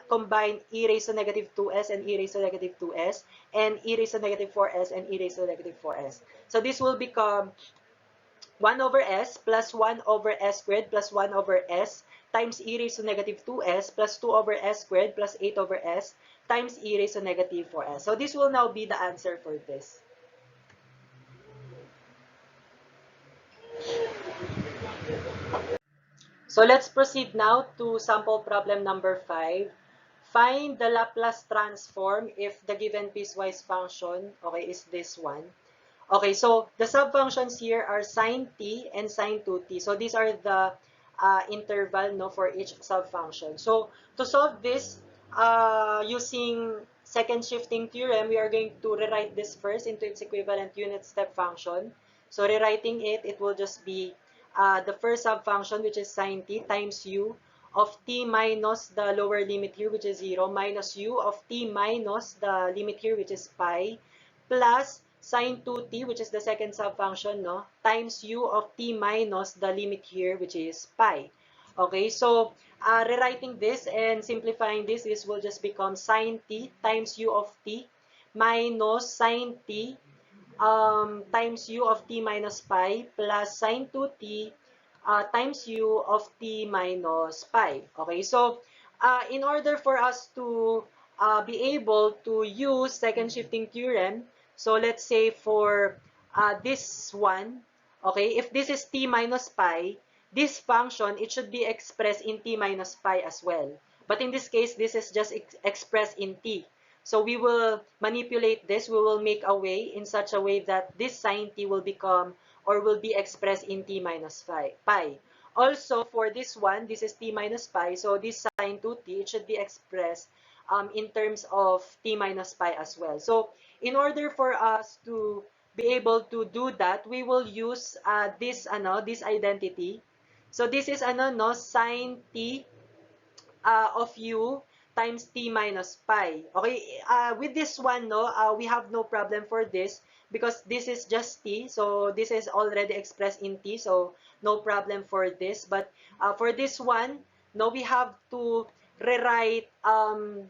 combine e raised to negative 2s and e raised to negative 2s, and e raised to negative 4s and e raised to negative 4s. So this will become 1 over s plus 1 over s squared plus 1 over s times e raised to negative 2s plus 2 over s squared plus 8 over s times e raised to negative 4s. So this will now be the answer for this. So let's proceed now to sample problem number 5. Find the Laplace transform if the given piecewise function, okay, is this one. Okay, so the subfunctions here are sine t and sine 2t. So these are the interval, no, for each subfunction. So to solve this using second shifting theorem, we are going to rewrite this first into its equivalent unit step function. So rewriting it, it will just be the first subfunction, which is sine t, times u of t minus the lower limit here, which is 0, minus u of t minus the limit here, which is pi, plus sine 2t, which is the second subfunction, no, times u of t minus the limit here, which is pi. Okay, so rewriting this and simplifying this, this will just become sine t times u of t minus sine t times u of t minus pi plus sine 2t times u of t minus pi. Okay, so in order for us to be able to use second shifting theorem, so let's say for this one, okay, if this is t minus pi, this function, it should be expressed in t minus pi as well. But in this case, this is just expressed in t. So we will manipulate this. We will make a way in such a way that this sine t will become or will be expressed in t minus pi. Also, for this one, this is t minus pi. So this sine 2t, it should be expressed in terms of t minus pi as well. So in order for us to be able to do that, we will use this identity. So this is no, sine t of u times t minus pi. Okay, with this one, no, we have no problem for this because this is just t. So this is already expressed in t, so no problem for this. But for this one, no, we have to rewrite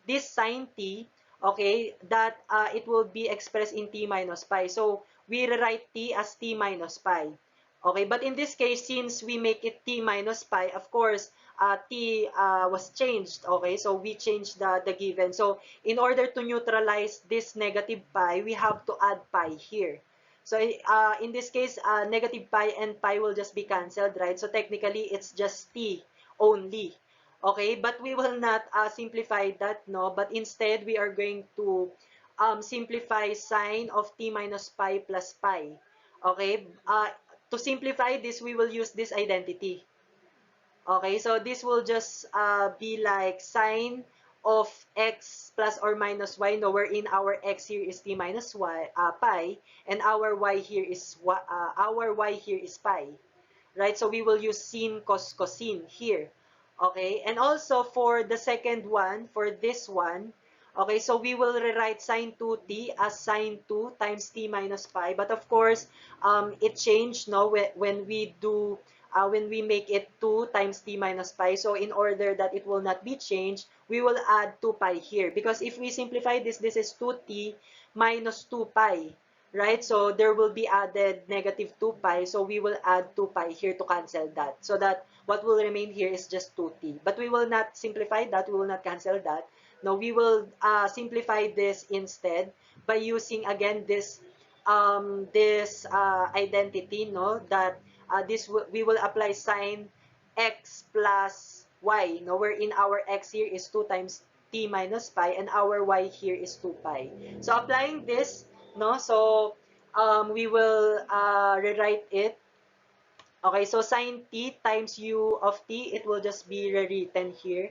this sine t, okay, that it will be expressed in t minus pi. So we rewrite t as t minus pi. Okay, but in this case, since we make it t minus pi, of course, t was changed. Okay, so we changed the given. So in order to neutralize this negative pi, we have to add pi here. So in this case, negative pi and pi will just be cancelled, right? So technically, it's just t only. Okay, but we will not simplify that, no? But instead, we are going to simplify sine of t minus pi plus pi. Okay, to simplify this, we will use this identity. Okay, so this will just be like sine of x plus or minus y, no, wherein our x here is t minus y, pi, and our y here is pi, right? So we will use sin cos cosine here. Okay, and also for the second one, for this one, okay, so we will rewrite sine 2t as sine 2 times t minus pi. But of course, it changed, no, when we make it 2 times t minus pi. So in order that it will not be changed, we will add 2 pi here. Because if we simplify this, this is 2t minus 2 pi, right? So there will be added negative 2 pi. So we will add 2 pi here to cancel that. So that what will remain here is just 2t. But we will not simplify that. We will not cancel that. No, we will simplify this instead by using again this identity, no, that we will apply sine x plus y, no, wherein our x here is 2 times t minus pi and our y here is 2 pi. So applying this, no, so we will rewrite it. Okay, so sine t times u of t, it will just be rewritten here.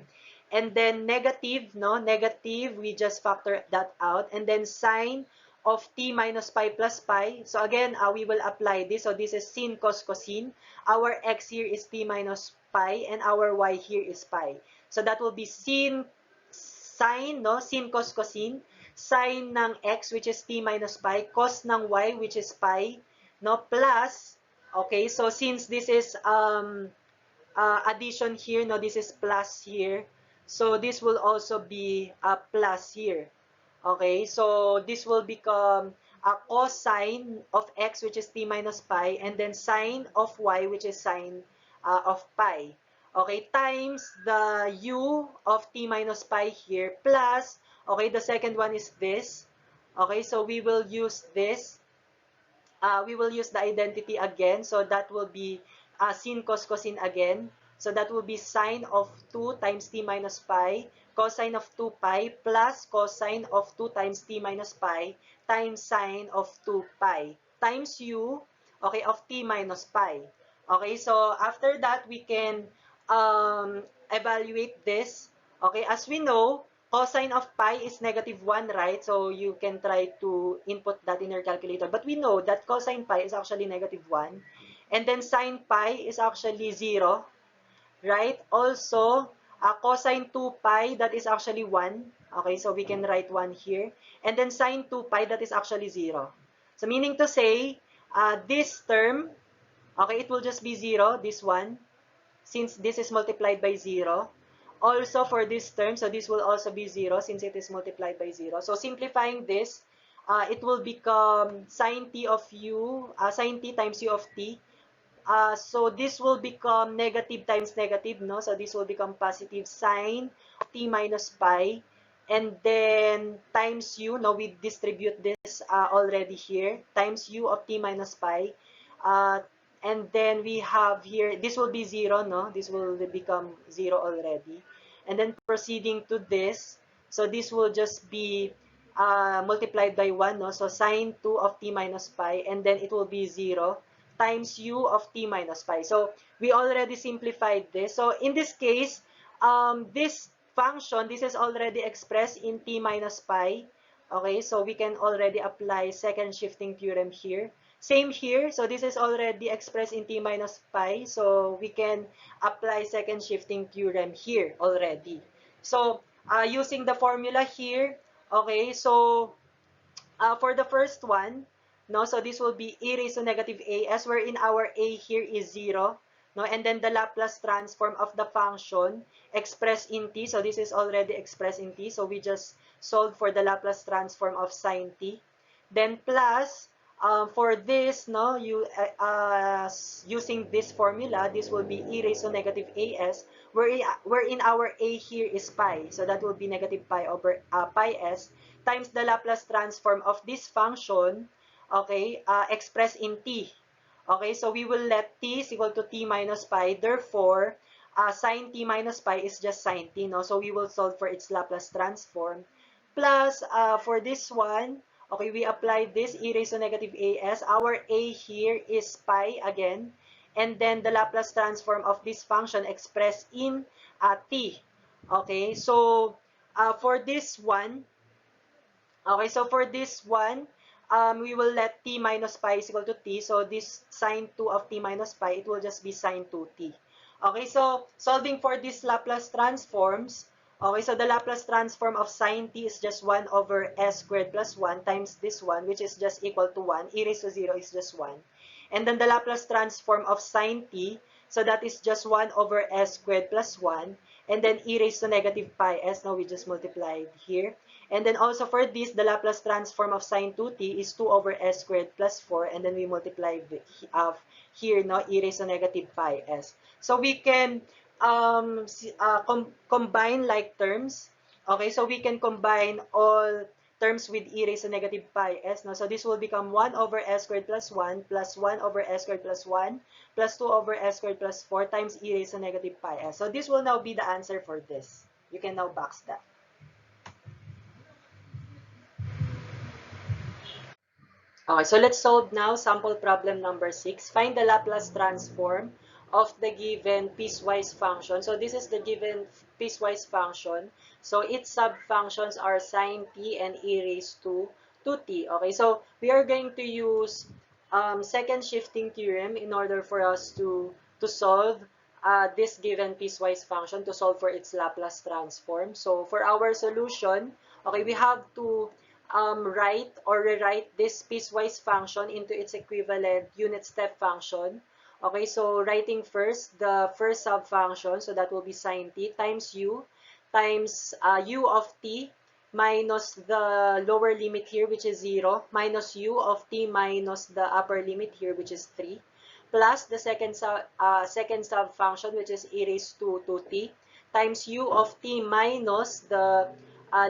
And then negative, no, negative, we just factor that out. And then sine of t minus pi plus pi. So again, we will apply this. So this is sin cos cosine. Our x here is t minus pi and our y here is pi. So that will be sine, no, sin cos cosine, sine ng x which is t minus pi, cos ng y which is pi, no, plus. Okay, so since this is addition here, no, this is plus here. So this will also be a plus here. Okay, so this will become a cosine of x, which is t minus pi, and then sine of y, which is sine of pi. Okay, times the u of t minus pi here, plus, okay, the second one is this. Okay, so we will use the identity again. So that will be sin cos cosine again. So that will be sine of 2 times t minus pi, cosine of 2 pi, plus cosine of 2 times t minus pi, times sine of 2 pi, times u, okay, of t minus pi. Okay, so after that, we can evaluate this. Okay, as we know, cosine of pi is -1, right? So you can try to input that in your calculator. But we know that cosine pi is actually -1. And then sine pi is actually 0, right? Also, cosine 2 pi, that is actually 1. Okay, so we can write 1 here. And then sine 2 pi, that is actually 0. So meaning to say, this term, okay, it will just be 0, this one, since this is multiplied by 0. Also for this term, so this will also be 0 since it is multiplied by 0. So simplifying this, it will become sine t of u, sine t times u of t. So this will become negative times negative, no? So this will become positive sine t minus pi. And then times u, no? We distribute this already here. Times u of t minus pi. And then we have here, this will be 0, no? This will become 0 already. And then proceeding to this, so this will just be multiplied by 1, no? So sine 2 of t minus pi, and then it will be 0 times u of t minus pi. So we already simplified this. So in this case, this function, this is already expressed in t minus pi. Okay, so we can already apply second shifting theorem here. Same here, so this is already expressed in t minus pi, so we can apply second shifting theorem here already. So using the formula here, okay, so for the first one, no, so this will be e raised to negative as, wherein our a here is 0. no? And then the Laplace transform of the function expressed in t. So this is already expressed in t. So we just solve for the Laplace transform of sine t. Then plus, for this, no, using this formula, this will be e raised to negative as, wherein our a here is pi. So that will be negative pi over pi s times the Laplace transform of this function, okay, expressed in t. Okay, so we will let t is equal to t minus pi. Therefore, sine t minus pi is just sine t, no? So we will solve for its Laplace transform. Plus, for this one, okay, we apply this e raised to negative as. Our a here is pi again. And then the Laplace transform of this function expressed in t. Okay, so for this one, okay, so for this one, we will let t minus pi is equal to t. So this sine 2 of t minus pi, it will just be sine 2t. Okay, so solving for these Laplace transforms, okay, so the Laplace transform of sine t is just 1 over s squared plus 1 times this one, which is just equal to 1. E raised to 0 is just 1. And then the Laplace transform of sine t, so that is just 1 over s squared plus 1. And then e raised to negative pi s, now we just multiplied here. And then also for this, the Laplace transform of sine 2t is 2 over s squared plus 4. And then we multiply here, no, e raised to negative pi s. So we can combine like terms. Okay, so we can combine all terms with e raised to negative pi s. No? So this will become 1 over s squared plus 1 plus 1 over s squared plus 1 plus 2 over s squared plus 4 times e raised to negative pi s. So this will now be the answer for this. You can now box that. Okay, so let's solve now sample problem number 6. Find the Laplace transform of the given piecewise function. So this is the given piecewise function. So its sub-functions are sine t and e raised to 2t. Okay, so we are going to use second shifting theorem in order for us to solve this given piecewise function, to solve for its Laplace transform. So for our solution, okay, we have to write or rewrite this piecewise function into its equivalent unit step function. Okay, so writing first the first sub-function, so that will be sine t times u times u of t minus the lower limit here, which is 0, minus u of t minus the upper limit here, which is 3, plus the second sub-function, which is e raised to 2t, times u of t minus the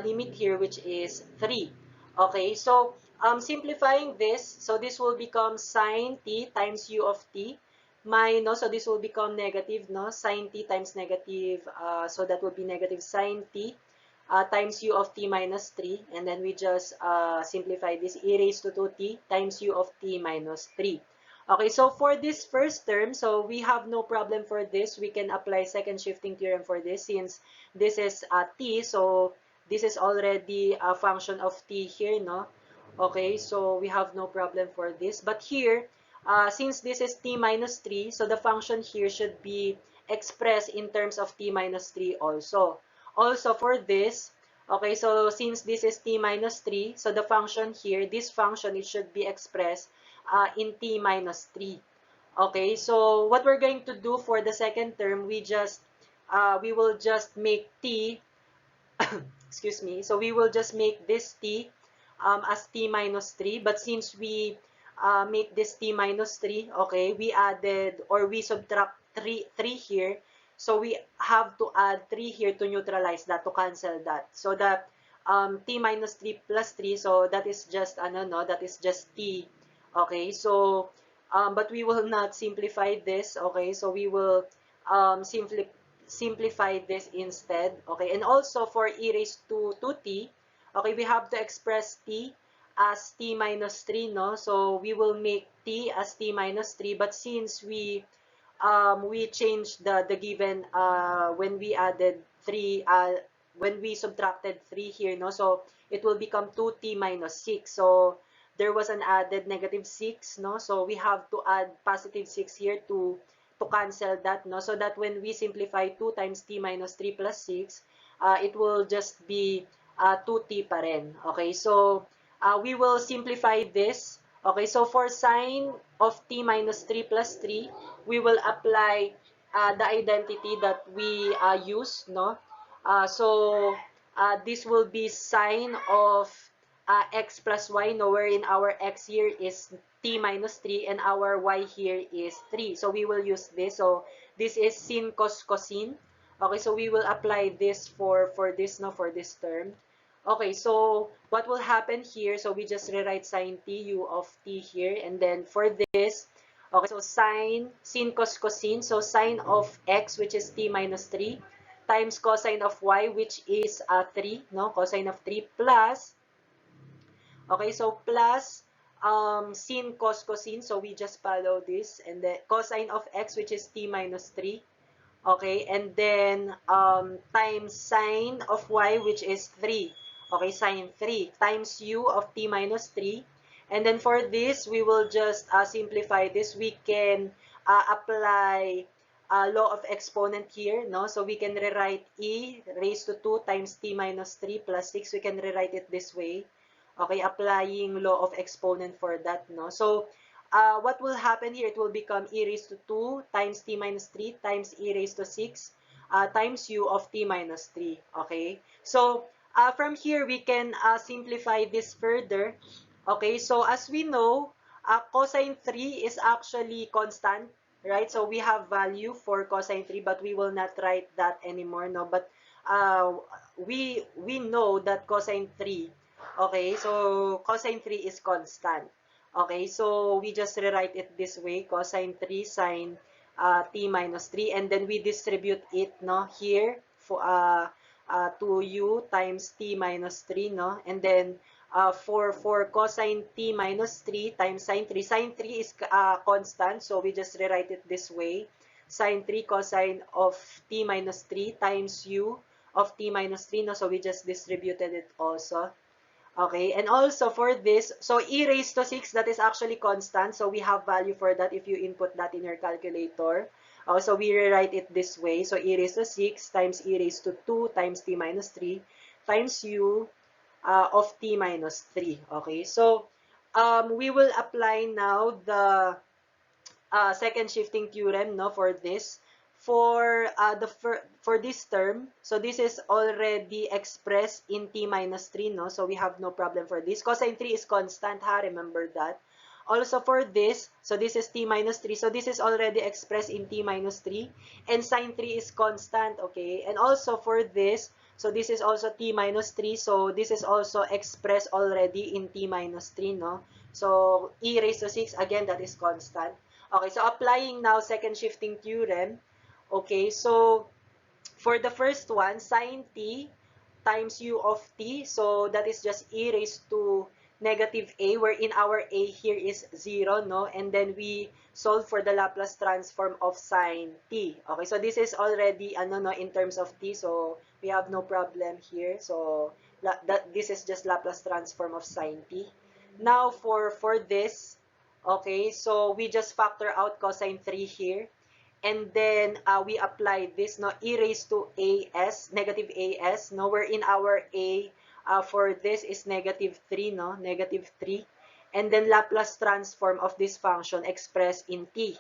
limit here, which is 3. Okay, so simplifying this, so this will become sine t times u of t minus, so this will become negative, no? Sine t times negative, so that will be negative sine t times u of t minus 3. And then we just simplify this, e raised to 2t times u of t minus 3. Okay, so for this first term, so we have no problem for this. We can apply second shifting theorem for this since this is t, so this is already a function of t here, no? Okay, so we have no problem for this. But here, since this is t minus 3, so the function here should be expressed in terms of t minus 3 also. Also for this, okay, so since this is t minus 3, so the function here, this function, it should be expressed in t minus 3. Okay, so what we're going to do for the second term, we will just make t excuse me, so we will just make this t as t minus 3. But since we make this t minus 3, okay, we added or we subtract 3 here. So we have to add 3 here to neutralize that, to cancel that. So that t minus 3 plus 3, so that is just, that is just t. Okay, so, but we will not simplify this. Okay, so we will simplify this instead. Okay, and also for e raised to 2t, okay, we have to express t as t minus 3, no? So we will make t as t minus 3, but since we changed the given when we added 3, when we subtracted 3 here, no? So it will become 2t minus 6. So there was an added negative 6, no? So we have to add positive 6 here to cancel that, no? So that when we simplify 2 times t minus 3 plus 6, it will just be 2t pa rin. Okay, so we will simplify this. Okay, so for sine of t minus 3 plus 3, we will apply the identity that we use, no? This will be sine of x plus y, no, wherein our x here is t minus 3 and our y here is 3. So we will use this. So this is sin cos cosine. Okay, so we will apply this for this, no, for this term. Okay, so what will happen here? So we just rewrite sine t u of t here, and then for this, okay, so sin cos cosine, so sine of x, which is t minus 3, times cosine of y, which is 3, no, cosine of 3, plus, okay, so plus sin cos cosine, so we just follow this, and then cosine of x, which is t minus 3, okay, and then times sine of y, which is 3. Okay, sine 3 times u of t minus 3. And then for this, we will just simplify this. We can apply law of exponent here, no? So we can rewrite e raised to 2 times t minus 3 plus 6. We can rewrite it this way. Okay, applying law of exponent for that, no? So what will happen here? It will become e raised to 2 times t minus 3 times e raised to 6 times u of t minus 3. Okay? So, from here, we can simplify this further. Okay? So, as we know, cosine 3 is actually constant, right? So, we have value for cosine 3, but we will not write that anymore, no? But we know that cosine 3, okay? So, cosine 3 is constant. Okay, so we just rewrite it this way, cosine 3 sine t minus 3, and then we distribute it, no, here for 2u times t minus 3, no, and then for cosine t minus 3 times sine 3 is constant, so we just rewrite it this way, sine 3 cosine of t minus 3 times u of t minus 3, no, so we just distributed it also. Okay, and also for this, so e raised to 6, that is actually constant. So we have value for that if you input that in your calculator. So we rewrite it this way. So e raised to 6 times e raised to 2 times t minus 3 times u of t minus 3. Okay, so we will apply now the second shifting theorem, no, for this. For this term, so this is already expressed in t minus 3, no, so we have no problem for this. Cosine 3 is constant, ha, remember that. Also for this, so this is t minus 3, so this is already expressed in t minus 3, and sine 3 is constant, okay. And also for this, so this is also t minus 3, so this is also expressed already in t minus 3, no. So e raised to 6, again, that is constant. Okay, so applying now second shifting theorem. Okay, so for the first one, sine t times u of t, so that is just e raised to negative a, wherein our a here is 0, no? And then we solve for the Laplace transform of sine t. Okay, so this is already, ano, no, in terms of t, so we have no problem here. So this is just Laplace transform of sine t. Now for this, okay, so we just factor out cosine 3 here. And then we apply this, no, e raised to as, negative as, no, wherein our a for this is negative 3, no, negative 3. And then Laplace transform of this function expressed in t.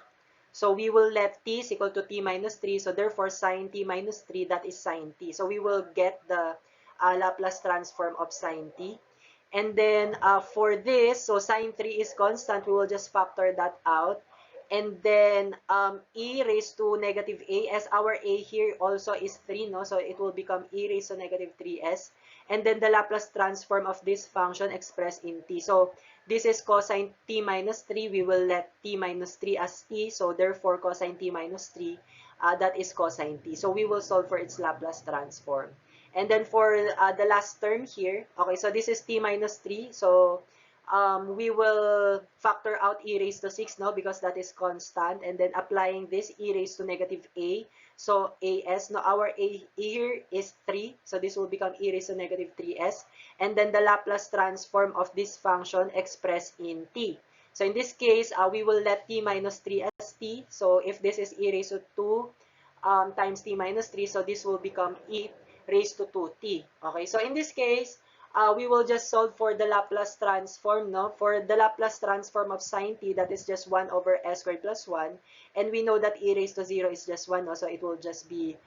So we will let t is equal to t minus 3. So therefore, sine t minus 3, that is sine t. So we will get the Laplace transform of sine t. And then for this, so sine 3 is constant, we will just factor that out. And then e raised to negative a, as our a here also is 3, no? So it will become e raised to negative 3s. And then the Laplace transform of this function expressed in t. So this is cosine t minus 3. We will let t minus 3 as t. So therefore, cosine t minus 3, that is cosine t. So we will solve for its Laplace transform. And then for the last term here, okay, so this is t minus 3. So we will factor out e raised to 6, no, because that is constant, and then applying this e raised to negative a, so as, no, our a here is 3, so this will become e raised to negative 3s, and then the Laplace transform of this function expressed in t. So in this case, we will let t minus 3 as t, so if this is e raised to 2 times t minus 3, so this will become e raised to 2t. Okay, so in this case, we will just solve for the Laplace transform, no? For the Laplace transform of sine t, that is just 1 over s squared plus 1. And we know that e raised to 0 is just 1, no? So it will just be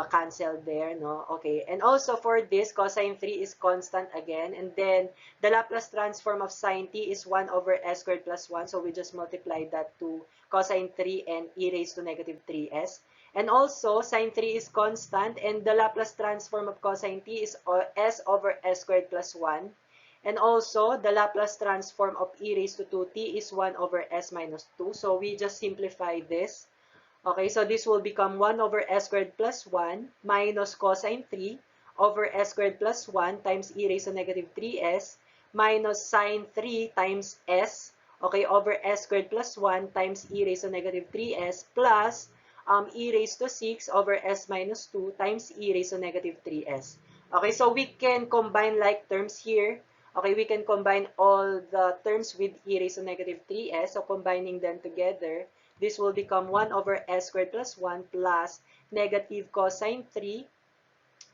cancelled there, no? Okay. And also for this, cosine 3 is constant again. And then the Laplace transform of sine t is 1 over s squared plus 1. So we just multiply that to cosine 3 and e raised to negative 3s. And also, sine 3 is constant, and the Laplace transform of cosine t is s over s squared plus 1. And also, the Laplace transform of e raised to 2t is 1 over s minus 2. So we just simplify this. Okay, so this will become 1 over s squared plus 1 minus cosine 3 over s squared plus 1 times e raised to negative 3s minus sine 3 times s, okay, over s squared plus 1 times e raised to negative 3s plus e raised to 6 over s minus 2 times e raised to negative 3s. Okay, so we can combine like terms here. Okay, we can combine all the terms with e raised to negative 3s. So combining them together, this will become 1 over s squared plus 1 plus negative cosine 3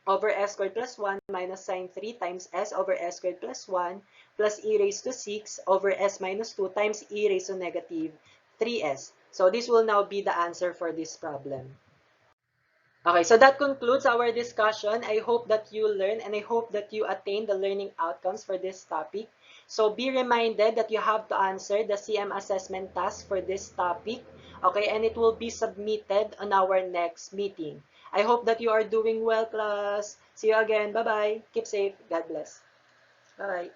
over s squared plus 1 minus sine 3 times s over s squared plus 1 plus e raised to 6 over s minus 2 times e raised to negative 3s. So this will now be the answer for this problem. Okay, so that concludes our discussion. I hope that you learn and I hope that you attain the learning outcomes for this topic. So be reminded that you have to answer the CM assessment task for this topic. Okay, and it will be submitted on our next meeting. I hope that you are doing well, class. See you again. Bye-bye. Keep safe. God bless. Bye-bye.